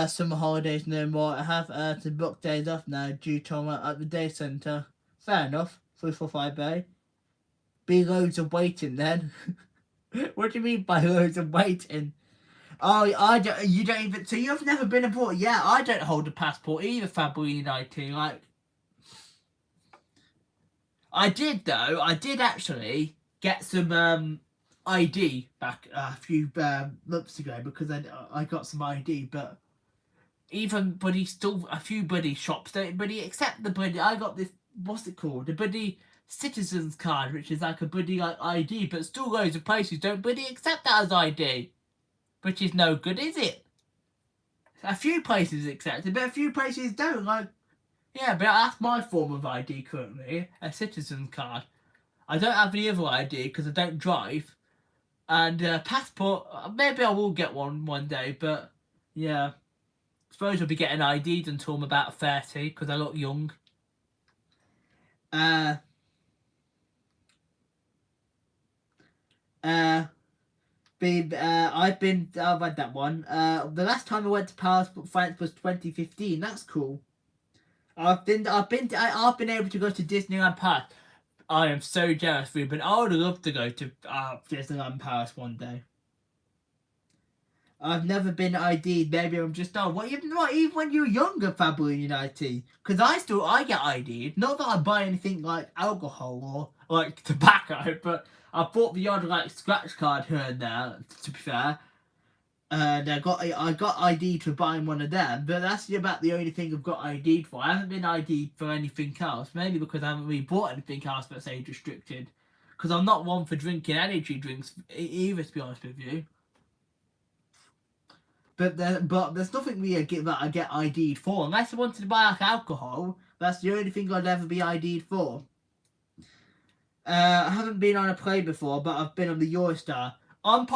summer holidays no more. I have to book days off now due to I'm at the day centre. Fair enough. 345 Bay. Be loads of waiting then. What do you mean by loads of waiting? Oh, I don't. You don't even. So you've never been abroad? Yeah, I don't hold a passport either, Fabulous 19. Like, I did though. I did actually get some ID back a few months ago because I got some ID, but even buddy still a few buddy shops don't buddy accept the buddy. I got this, what's it called, the buddy citizens card, which is like a buddy like ID, but still loads of places don't buddy accept that as ID, which is no good, is it? A few places accept it, but a few places don't. Like, yeah, but that's my form of ID currently, a citizen's card. I don't have any other ID because I don't drive, and passport. Maybe I will get one day, but yeah. Suppose I'll be getting ID'd until I'm about 30 because I look young. I've had that one. The last time I went to Paris, France was 2015. That's cool. I've been able to go to Disneyland Paris. I am so jealous, Ruben. I would love to go to Disneyland Paris one day. I've never been ID'd. Maybe I'm just old. What, even when you were younger, Fabulous United? Because I get ID'd. Not that I buy anything like alcohol or like tobacco, but I bought the odd like scratch card here and there. To be fair, and I got ID'd for buying one of them. But that's about the only thing I've got ID'd for. I haven't been ID'd for anything else. Maybe because I haven't really bought anything else that's age restricted. Because I'm not one for drinking energy drinks either, to be honest with you. But there's nothing really that I get ID'd for. Unless I wanted to buy like alcohol, that's the only thing I'd ever be ID'd for. I haven't been on a plane before, but I've been on the Eurostar. I'm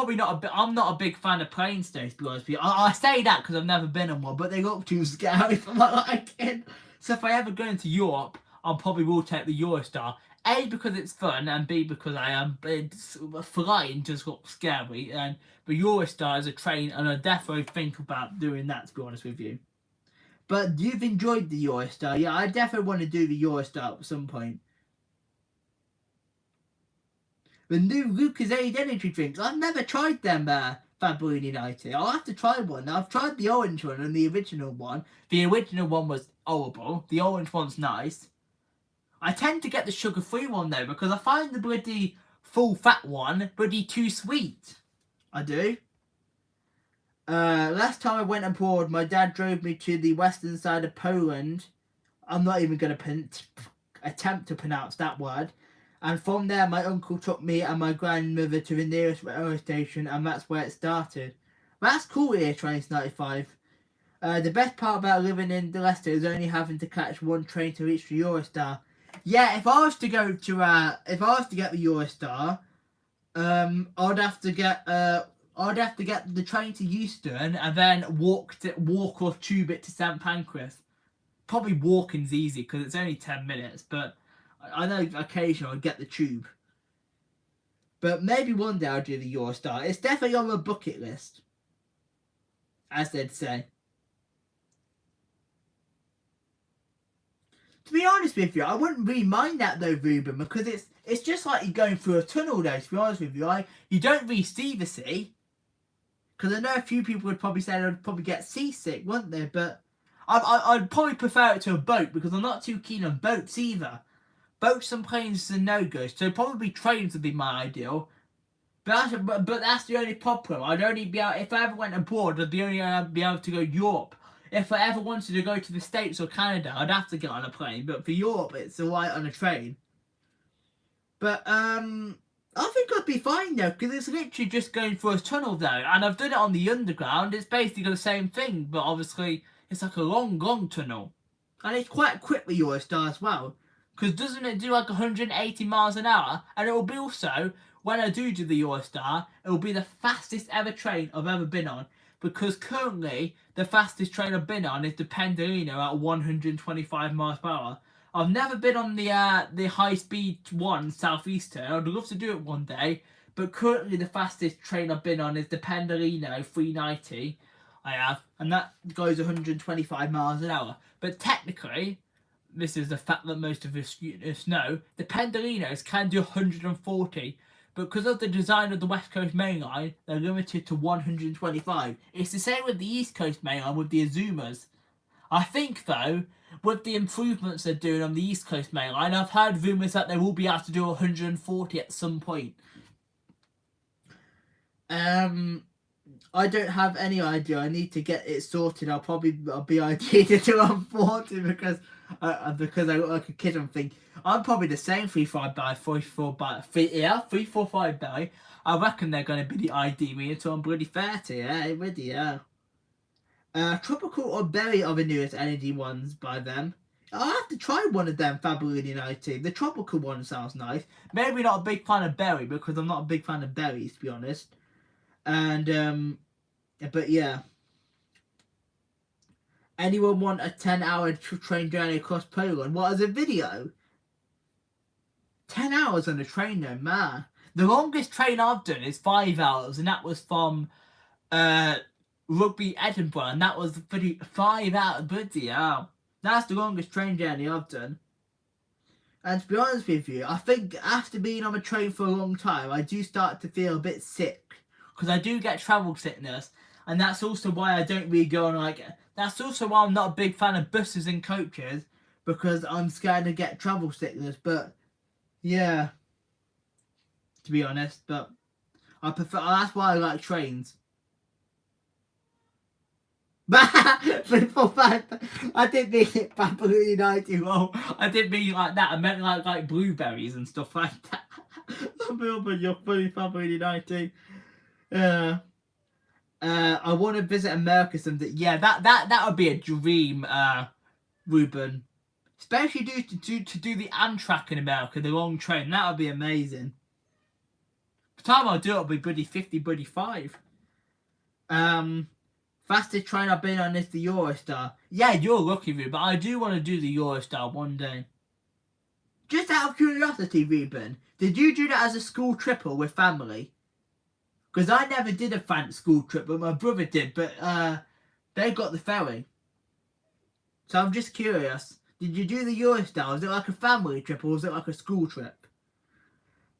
not a big fan of planes, to be honest with you. I say that because I've never been on one, but they look too scary for my liking. So if I ever go into Europe, I probably will take the Eurostar. A, because it's fun, and B, because flying just looks scary. And the Eurostar is a train, and I definitely think about doing that, to be honest with you. But you've enjoyed the Eurostar. Yeah, I definitely want to do the Eurostar at some point. The new Lucozade energy drinks. I've never tried them, Fabulous United. I'll have to try one. I've tried the orange one and the original one. The original one was horrible. The orange one's nice. I tend to get the sugar-free one though because I find the bloody full-fat one bloody too sweet. I do. Last time I went abroad, my dad drove me to the western side of Poland. I'm not even going to attempt to pronounce that word. And from there, my uncle took me and my grandmother to the nearest railway station, and that's where it started. That's cool here, Trains 95. The best part about living in Leicester is only having to catch one train to reach the Eurostar. Yeah, if I was to get the Eurostar, I'd have to get the train to Euston and then walk or tube it to St Pancras. Probably walking's easy because it's only 10 minutes, but I know occasionally I'd get the tube. But maybe one day I'll do the Eurostar. It's definitely on my bucket list, as they'd say. To be honest with you, I wouldn't really mind that though, Ruben, because it's just like you're going through a tunnel though, to be honest with you. You don't really see the sea. Because I know a few people would probably say they'd probably get seasick, wouldn't they? But I'd probably prefer it to a boat because I'm not too keen on boats either. Boats and planes are no-goes, so probably trains would be my ideal. But that's the only problem. I'd only be able, if I ever went abroad, I'd only be able to go Europe. If I ever wanted to go to the States or Canada, I'd have to get on a plane. But for Europe, it's alright on a train. But I think I'd be fine though, because it's literally just going through a tunnel though. And I've done it on the underground. It's basically the same thing, but obviously it's like a long, long tunnel. And it's quite quick with Eurostar as well. Because doesn't it do like 180 miles an hour? And it will be also, when I do the Eurostar, it will be the fastest ever train I've ever been on. Because currently, the fastest train I've been on is the Pendolino at 125 miles per hour. I've never been on the high-speed one, Southeastern. I'd love to do it one day. But currently, the fastest train I've been on is the Pendolino 390. I have. And that goes 125 miles an hour. But technically, this is the fact that most of us know, the Pendolinos can do 140. because of the design of the West Coast Main Line, they're limited to 125. It's the same with the East Coast Main Line with the Azumas. I think, though, with the improvements they're doing on the East Coast Main Line, I've heard rumours that they will be able to do 140 at some point. I don't have any idea. I need to get it sorted. I'll be idea to do 140 because I look like a kid and think I'm probably the same 3-5 by 3-4-5 by. I reckon they're going to be the ID me until I'm bloody 30. Yeah, really, yeah. Tropical or Berry are the newest energy ones by them. I'll have to try one of them Fabulous United. The tropical one sounds nice. Maybe not a big fan of Berry because I'm not a big fan of berries, to be honest. And but yeah. Anyone want a 10-hour train journey across Poland? What, as a video? 10 hours on a train though, man. The longest train I've done is 5 hours, and that was from Rugby Edinburgh, and that was 5 hours. Bloody hell. That's the longest train journey I've done. And to be honest with you, I think after being on a train for a long time, I do start to feel a bit sick. Because I do get travel sickness. And that's also why I don't really go on that's also why I'm not a big fan of buses and coaches. Because I'm scared to get travel sickness. But, yeah. To be honest. But, that's why I like trains. 3-4-5. I didn't mean it Fabulous United. Well, I didn't mean like that. I meant like blueberries and stuff like that. But you're funny, Fabulous United. I want to visit America someday. Yeah, that would be a dream, Ruben. Especially to do the Amtrak in America, the long train. That would be amazing. The time I'll do it will be bloody 50, bloody 5. Fastest train I've been on is the Eurostar. Yeah, you're lucky, Ruben, but I do want to do the Eurostar one day. Just out of curiosity, Ruben, did you do that as a school trip or with family? Because I never did a school trip, but my brother did. But they got the ferry. So I'm just curious. Did you do the Eurostar? Was it like a family trip or was it like a school trip?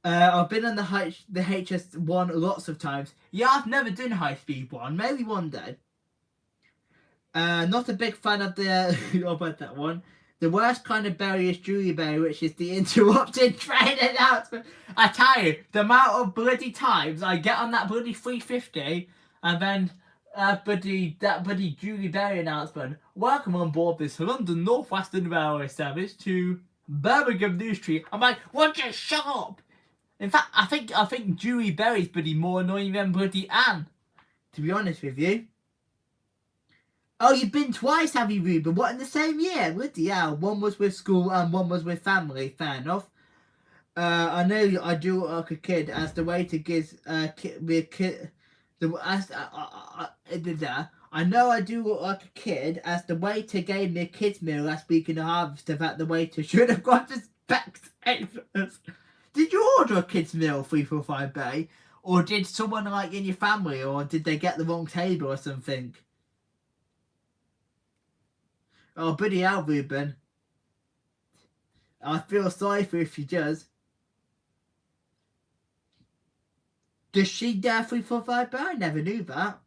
I've been on the HS1 lots of times. Yeah, I've never done high speed one. Maybe one day. Not a big fan of the... about that one. The worst kind of berry is Julieberry, which is the interrupted train announcement. I tell you, the amount of bloody times I get on that bloody 350 and then that bloody Julieberry announcement. Welcome on board this London North Western Railway service to Birmingham New Street. I'm like, won't you shut up? In fact, I think Julie Berry's bloody more annoying than bloody Anne. To be honest with you. Oh, you've been twice, have you, Ruben? What, in the same year? Bloody hell. One was with school and one was with family. Fair enough. I know I do like a kid as the way to give me a kid. I know I do look like a kid as the waiter gave me a kid's meal last week in the harvest that the waiter should have got to Specsavers. Did you order a kid's meal 3-4-5 Bay? Or did someone like in your family, or did they get the wrong table or something? Oh, bloody hell, Ruben. I feel sorry for if she does. Does she dare 3-4-5 Bay? I never knew that.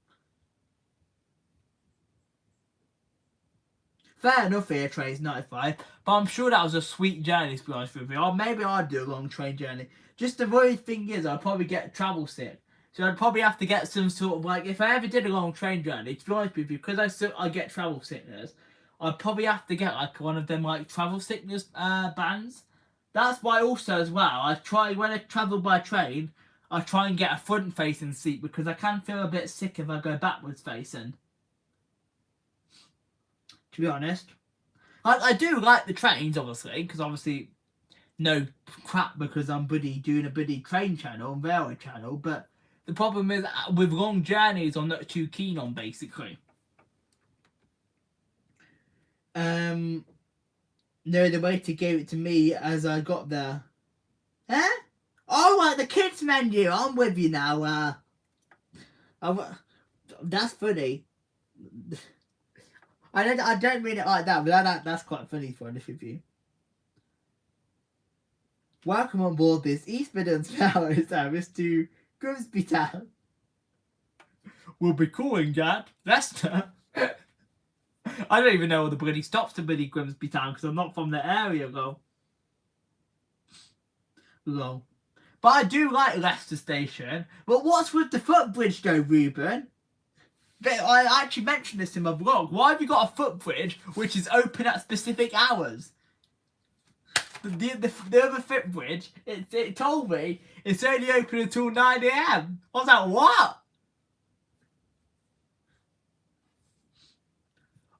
Fair enough here, train's 95, but I'm sure that was a sweet journey, to be honest with you. Or maybe I'd do a long train journey. Just the worrying thing is, I'd probably get travel sick. So I'd probably have to get some sort of, like, if I ever did a long train journey, to be honest with you, because I get travel sickness, I'd probably have to get, like, one of them, like, travel sickness bands. That's why also, as well, when I travel by train, I try and get a front-facing seat, because I can feel a bit sick if I go backwards-facing. To be honest. I do like the trains, obviously, because obviously no crap because I'm doing a train channel and railway channel, but the problem is with long journeys I'm not too keen on, basically. No, the waiter gave it to me as I got there. Huh? Oh, right, the kids menu. I'm with you now. That's funny. I don't mean it like that, but that's quite funny, to be honest with you. Welcome on board this East Midlands Power service to Grimsby Town. We'll be calling at Leicester. I don't even know all the bloody stops to bloody Grimsby Town because I'm not from the area, though. Lol. But I do like Leicester Station. But what's with the footbridge though, Ruben? I actually mentioned this in my vlog. Why have you got a footbridge which is open at specific hours? The other footbridge, it told me it's only open until 9 AM. I was like, what?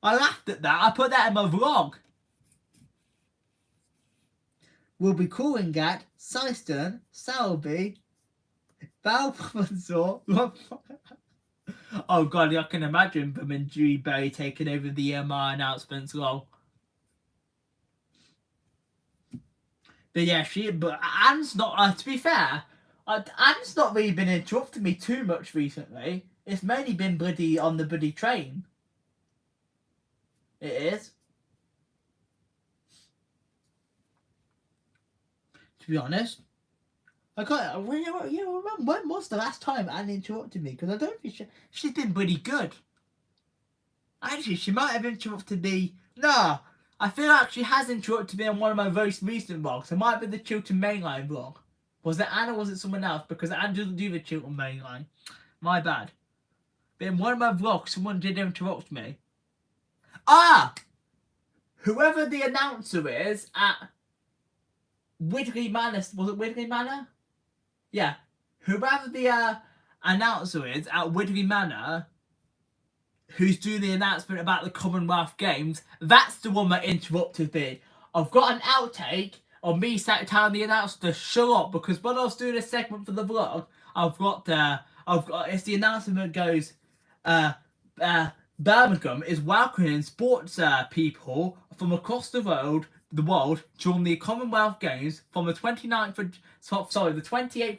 I laughed at that. I put that in my vlog. We'll be calling at Syston, Selby, Balfour. Oh god, I can imagine them and Dewey Berry taking over the EMR announcements, lol. But yeah, but Anne's not, to be fair, Anne's not really been interrupting me too much recently. It's mainly been bloody on the bloody train. It is. To be honest. I can't, when was the last time Anne interrupted me? Because I don't think she's been pretty good. Actually, she might have interrupted me. Nah, I feel like she has interrupted me on one of my most recent vlogs. It might be the Chiltern Mainline vlog. Was it Anne or was it someone else? Because Anne doesn't do the Chiltern Mainline. My bad. But in one of my vlogs, someone did interrupt me. Ah! Whoever the announcer is at Widgley Manor, was it Widgley Manor? Yeah, whoever the announcer is at Widgley Manor, who's doing the announcement about the Commonwealth Games, that's the one that interrupted me. I've got an outtake of me telling the announcer to shut up because when I was doing a segment for the vlog, it's the announcement that goes, Birmingham is welcoming sports people from across the world during the Commonwealth Games from the 28th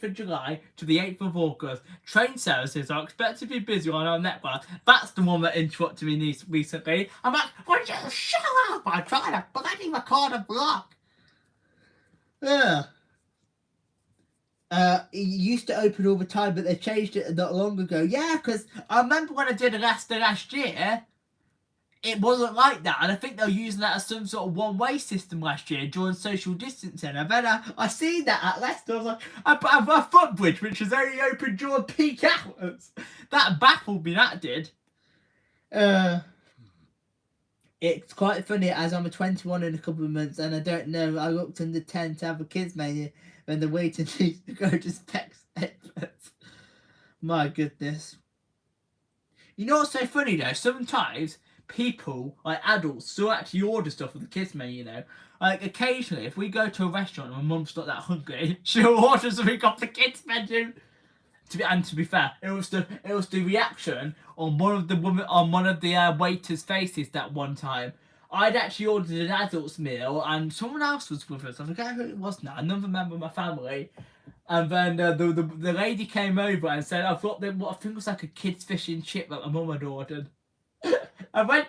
of July to the 8th of August. Train services are expected to be busy on our network. That's the one that interrupted me recently. I'm like, would you shut up? I'm trying to bloody record a vlog. It used to open all the time, but they changed it not long ago. Yeah, because I remember when I did Leicester last year, it wasn't like that, and I think they were using that as some sort of one-way system last year during social distancing. And then I seen that at Leicester. I was like, I've a footbridge which is only open during peak hours. That baffled me. That did. It's quite funny as I'm a 21 in a couple of months, and I don't know. I looked under 10 to have a kids menu when the waiting needs to go to specs. My goodness. You know what's so funny though? Sometimes people, like adults, still actually order stuff for the kids menu, you know. Like occasionally, if we go to a restaurant and my mum's not that hungry, she'll order something off the kids menu. To be fair, it was the reaction on one of the waiters' faces that one time. I'd actually ordered an adult's meal and someone else was with us. I forget who it was now. Another member of my family. And then the lady came over and said, I've got what I think was like a kid's fish and chip that my mum had ordered. And when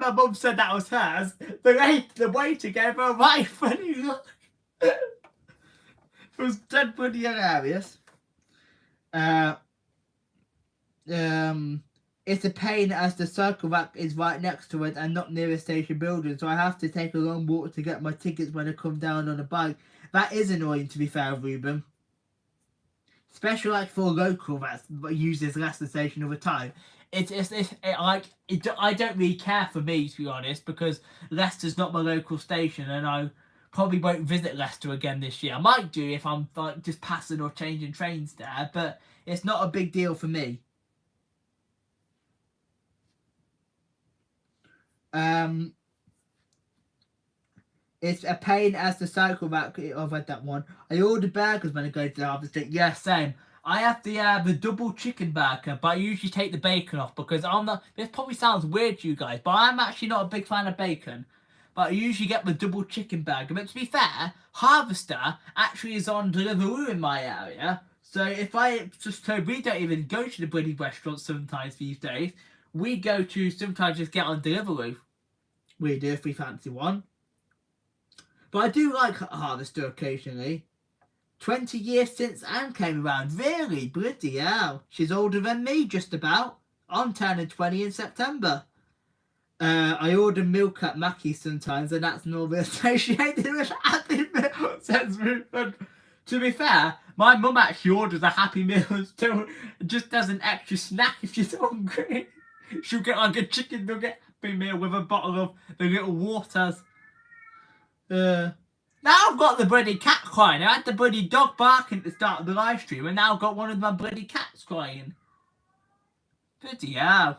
my mum said that was hers, the waiter gave her a right funny look. It was dead funny hilarious. It's a pain as the cycle rack is right next to it and not near a station building, so I have to take a long walk to get my tickets when I come down on a bike. That is annoying, to be fair, Ruben. Especially like for a local that uses Leicester Station all the time. I don't really care for me, to be honest, because Leicester's not my local station, and I probably won't visit Leicester again this year. I might do if I'm like just passing or changing trains there, but it's not a big deal for me. It's a pain as the cycle rack. I've had that one. I order burgers when I go to the harvest. Yeah, same. I have the double chicken burger, but I usually take the bacon off because I'm not. This probably sounds weird to you guys, but I'm actually not a big fan of bacon. But I usually get the double chicken burger. But to be fair, Harvester actually is on Deliveroo in my area. So we don't even go to the bloody restaurants sometimes these days. We go to sometimes just get on Deliveroo. We do if we fancy one. But I do like Harvester occasionally. 20 years since Anne came around. Really? Bloody hell. She's older than me, just about. I'm turning 20 in September. I order milk at Mackey's sometimes, and that's normally associated with Happy Meal, says Rupert. To be fair, my mum actually orders a Happy Meal too, just as an extra snack if she's hungry. She'll get like a chicken nugget Happy Meal with a bottle of the little waters. Now I've got the bloody cat crying. I had the bloody dog barking at the start of the live stream, and now I've got one of my bloody cats crying. Bloody hell.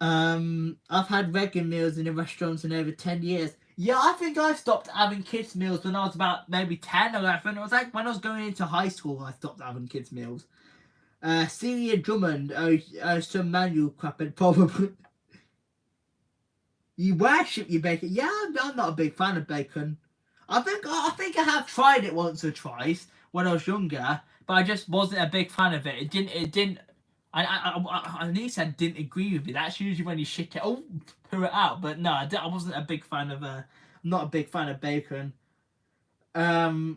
I've had regular meals in a restaurant in over 10 years. Yeah, I think I stopped having kids' meals when I was about maybe 10 or 11. It was like when I was going into high school I stopped having kids' meals. Celia Drummond, some manual crap, probably. You worship your bacon. Yeah, I'm not a big fan of bacon. I think I have tried it once or twice when I was younger, but I just wasn't a big fan of it. It didn't. I need to say I didn't agree with it. That's usually when you shit it. Oh, pour it out. But no, I wasn't a big fan of. I'm not a big fan of bacon. I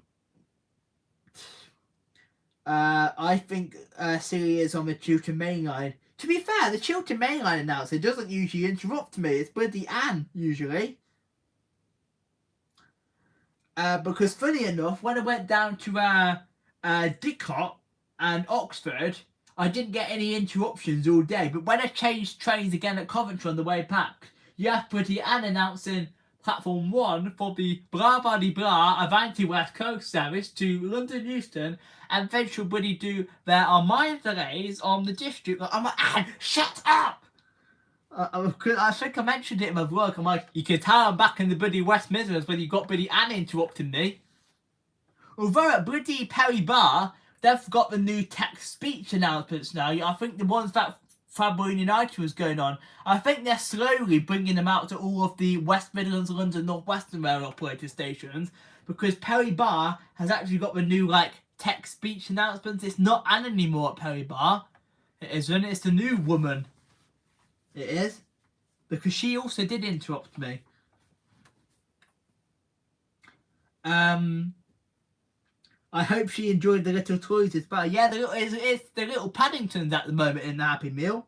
think Celia is on the Chiltern main line. To be fair, the Chiltern main line announcer doesn't usually interrupt me. It's bloody Anne, usually. Because funny enough, when I went down to Didcot and Oxford, I didn't get any interruptions all day. But when I changed trains again at Coventry on the way back, you have bloody Anne announcing platform 1 for the blah blah blah Avanti West Coast service to London Euston, and then she'll bloody do there are minor delays on the district. I'm like, Anne, shut up! I think I mentioned it in my vlog. I'm like, you can tell I'm back in the bloody West Midlands when you got bloody Anne interrupting me. Although at bloody Perry Bar, they've got the new text-speech announcements now. I think the ones that February United was going on, I think they're slowly bringing them out to all of the West Midlands, London, North Western rail operator stations, because Perry Bar has actually got the new like text-speech announcements. It's not Anne anymore at Perry Bar. It isn't. It's the new woman. It is. Because she also did interrupt me. I hope she enjoyed the little toys as well. Yeah, it's the little Paddingtons at the moment in the Happy Meal.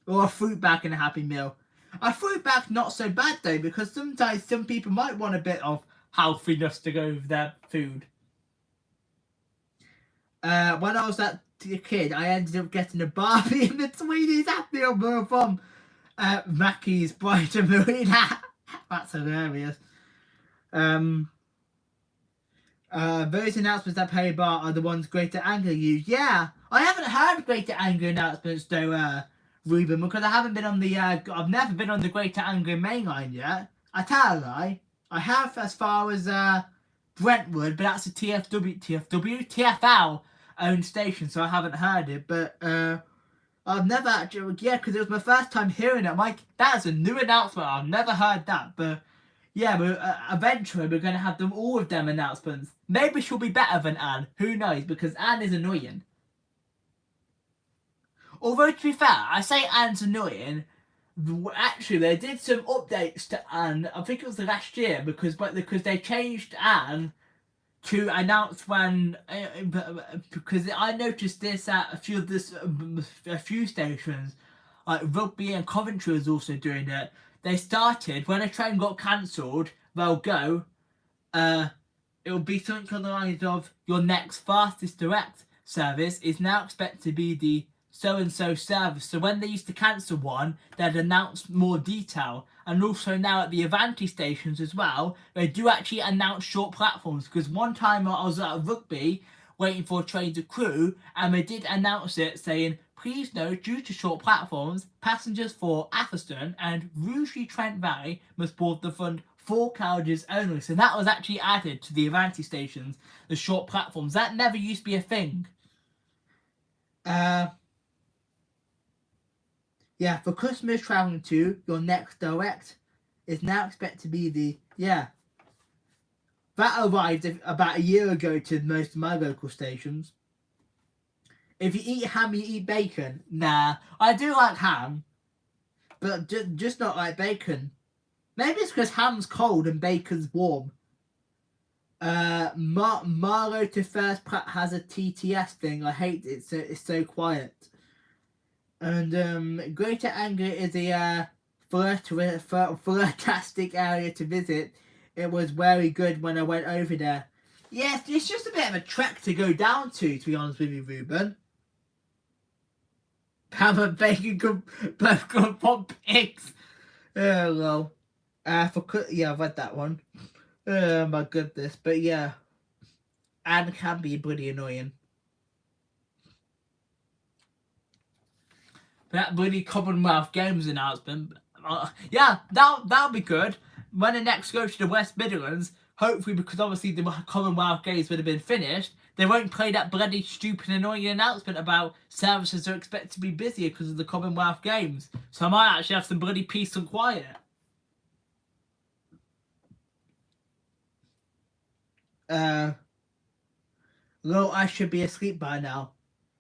Or a fruit bag in a Happy Meal. A fruit bag not so bad though, because sometimes some people might want a bit of healthiness to go with their food. When I was a kid, I ended up getting a Barbie in the Tweenies Happy Meal from Mackey's Brighton Marina. That's hilarious. Those announcements at Perry Bar are the ones Greater Anglia use. Yeah, I haven't heard Greater Anglia announcements though, Ruben, because I haven't been on the. I've never been on the Greater Anglia main line yet. I tell a lie. I have as far as Brentwood, but that's a TFL owned station, so I haven't heard it. But I've never actually, yeah, because it was my first time hearing it. I'm like, that is a new announcement. I've never heard that, but. Yeah, but eventually we're going to have them all of them announcements. Maybe she'll be better than Anne. Who knows? Because Anne is annoying. Although, to be fair, I say Anne's annoying. Actually, they did some updates to Anne. I think it was the last year because they changed Anne to announce when. Because I noticed this at a few stations, like Rugby and Coventry was also doing it. They started, when a train got cancelled, they'll go, it'll be something on the lines of, your next fastest direct service is now expected to be the so-and-so service. So when they used to cancel one, they'd announce more detail. And also now at the Avanti stations as well, they do actually announce short platforms. Because one time I was at Rugby, waiting for a train to crew, and they did announce it saying, please note, due to short platforms, passengers for Atherstone and Rugeley Trent Valley must board the front 4 carriages only. So that was actually added to the Avanti stations, the short platforms. That never used to be a thing. Yeah, for customers travelling to your next direct is now expected to be the, yeah. That arrived about a year ago to most of my local stations. If you eat ham, you eat bacon. Nah, I do like ham, but just not like bacon. Maybe it's because ham's cold and bacon's warm. Marlow to first Pratt has a TTS thing. I hate it. It's so quiet. And Greater Anglia is a flirtastic area to visit. It was very good when I went over there. Yes, it's just a bit of a trek to go down to be honest with you, Ruben. Ham and bacon both good for pigs. Oh well. Yeah, I've read that one. Oh my goodness, but yeah. And can be pretty annoying. That bloody Commonwealth Games announcement. Yeah, that'll be good. When the next go to the West Midlands, hopefully, because obviously the Commonwealth Games would have been finished, they won't play that bloody stupid annoying announcement about services are expected to be busier because of the Commonwealth Games. So I might actually have some bloody peace and quiet. Well, I should be asleep by now.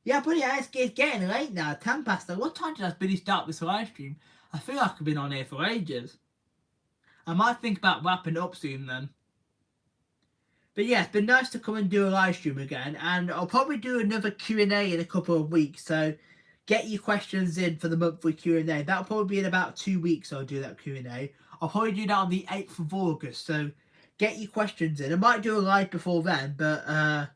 Yeah, but yeah, it's getting late now. 10 past. What time did I really start this live stream? I feel like I've been on here for ages. I might think about wrapping up soon then. But yeah, it's been nice to come and do a live stream again, and I'll probably do another Q&A in a couple of weeks. So get your questions in for the monthly Q&A. That'll probably be in about 2 weeks. I'll do that Q&A. I'll probably do that on the 8th of August. So get your questions in. I might do a live before then, but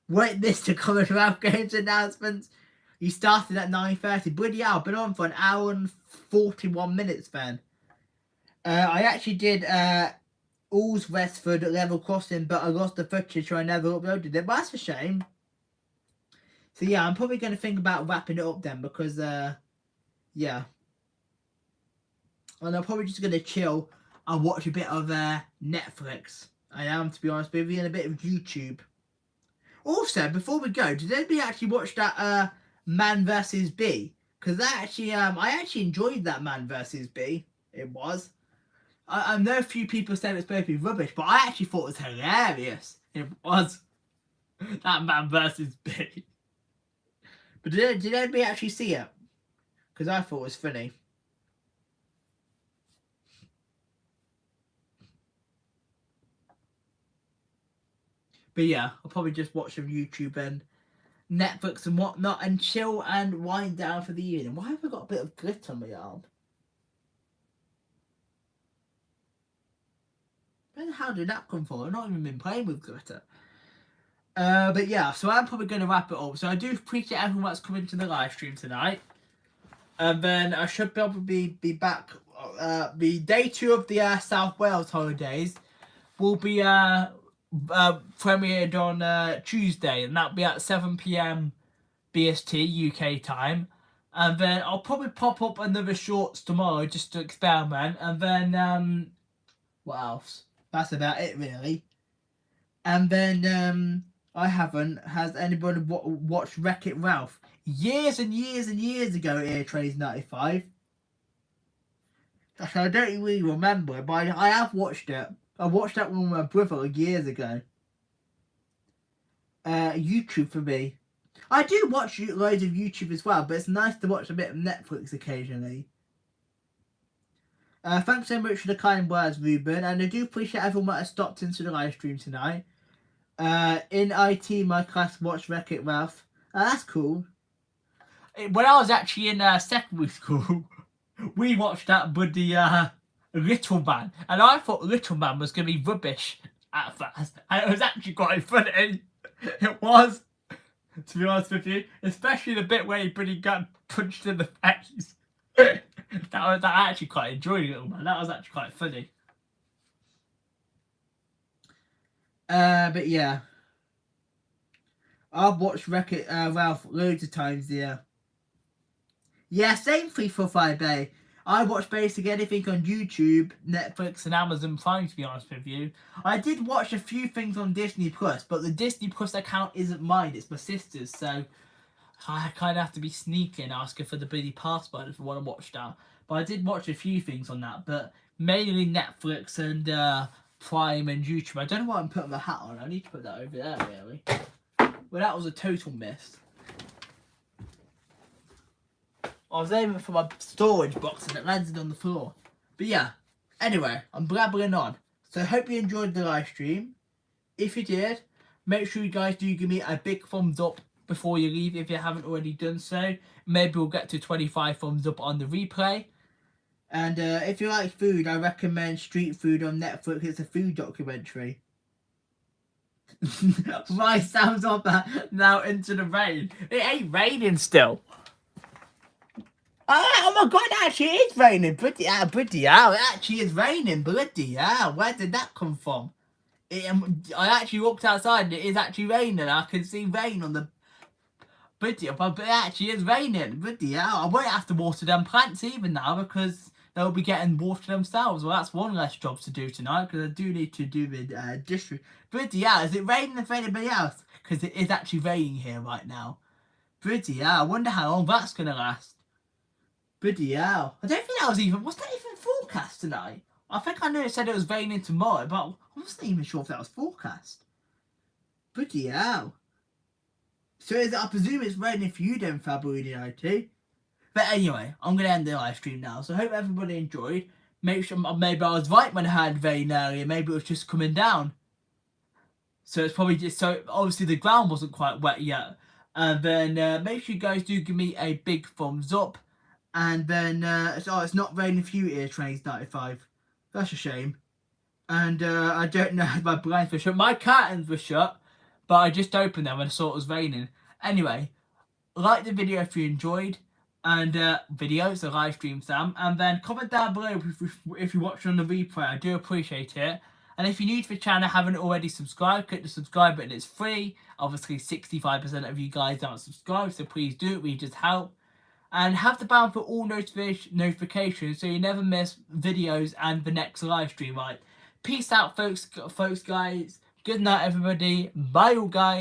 wait this to Commonwealth Games announcements. You started at 9:30. Bloody hell, I've been on for an hour and 41 minutes then. I actually did All's Westford level crossing, but I lost the footage, so I never uploaded it. But that's a shame. So yeah, I'm probably going to think about wrapping it up then, because yeah. And I'm probably just going to chill and watch a bit of Netflix. I am, to be honest with you, and a bit of YouTube. Also, before we go, did anybody actually watch that Man vs. Bee? Because that actually, I actually enjoyed that Man vs. Bee. It was. I know a few people said it's supposed to be rubbish, but I actually thought it was hilarious. It was. That Man vs. Bee. But did anybody actually see it? Because I thought it was funny. But yeah, I'll probably just watch some YouTube and Netflix and whatnot and chill and wind down for the evening. Why have I got a bit of glitter on my arm? Where the hell did that come from? I've not even been playing with glitter. But yeah, so I'm probably going to wrap it up. So I do appreciate everyone that's coming to the live stream tonight. And then I should probably be back. The day 2 of the South Wales holidays will be premiered on Tuesday, and that'll be at 7 PM BST UK time. And then I'll probably pop up another shorts tomorrow just to experiment. And then what else? That's about it really. And then has anybody watched Wreck-It Ralph? Years and years and years ago at Air Trays 95. So I don't really remember it, but I have watched it. I watched that one with my brother years ago. YouTube for me. I do watch loads of YouTube as well, but it's nice to watch a bit of Netflix occasionally. Thanks so much for the kind words, Ruben, and I do appreciate everyone that has stopped into the live stream tonight. In IT, my class watched Wreck-It Ralph. That's cool. When I was actually in secondary school, we watched that with the Little Man, and I thought Little Man was going to be rubbish at first, and it was actually quite funny. It was, to be honest with you, especially the bit where he pretty got punched in the face. I actually quite enjoyed Little Man. That was actually quite funny. But yeah, I've watched Wreck-It Ralph loads of times. Yeah, same 345A. I watch basically anything on YouTube, Netflix, and Amazon Prime, to be honest with you. I did watch a few things on Disney Plus, but the Disney Plus account isn't mine, it's my sister's, so I kind of have to be sneaky and ask her for the bloody password if I want to watch that. But I did watch a few things on that, but mainly Netflix and Prime and YouTube. I don't know why I'm putting my hat on. I need to put that over there, really. Well, that was a total miss. I was aiming for my storage box and it landed on the floor. But yeah, Anyway, I'm blabbering on. So I hope you enjoyed the live stream. If you did, make sure you guys do give me a big thumbs up before you leave if you haven't already done so. Maybe we'll get to 25 thumbs up on the replay. And if you like food, I recommend Street Food on Netflix. It's a food documentary. My Sam's on that now into the rain. It ain't raining still. Oh my god, it actually is raining. Bloody hell. It actually is raining. Bloody hell. Where did that come from? I actually walked outside and it is actually raining. I can see rain on the... But it actually is raining. Bloody hell. I won't have to water them plants even now because they'll be getting water themselves. Well, that's one less job to do tonight because I do need to do the district. Bloody hell. Is it raining for anybody else? Because it is actually raining here right now. Bloody hell. I wonder how long that's going to last. Bloody hell. I don't think that was even... Was that even forecast tonight? I think I knew it said it was raining tomorrow, but I wasn't even sure if that was forecast. Bloody hell. So I presume it's raining for you then, February 19. But anyway, I'm going to end the live stream now. So I hope everybody enjoyed. Make sure maybe I was right when I had rain earlier. Maybe it was just coming down. So it's probably just... So obviously the ground wasn't quite wet yet. And then make sure you guys do give me a big thumbs up. And then... it's not raining for you here, Trains 95. That's a shame. And I don't know if my blinds were shut. My curtains were shut, but I just opened them and I saw it was raining. Anyway, like the video if you enjoyed. And the live stream, Sam. And then comment down below if you watch on the replay. I do appreciate it. And if you're new to the channel, haven't already subscribed, click the subscribe button. It's free. Obviously, 65% of you guys aren't subscribed, so please do. We just help. And have the bell for all notifications so you never miss videos and the next live stream, right? Peace out, folks, guys. Good night, everybody. Bye, all guys.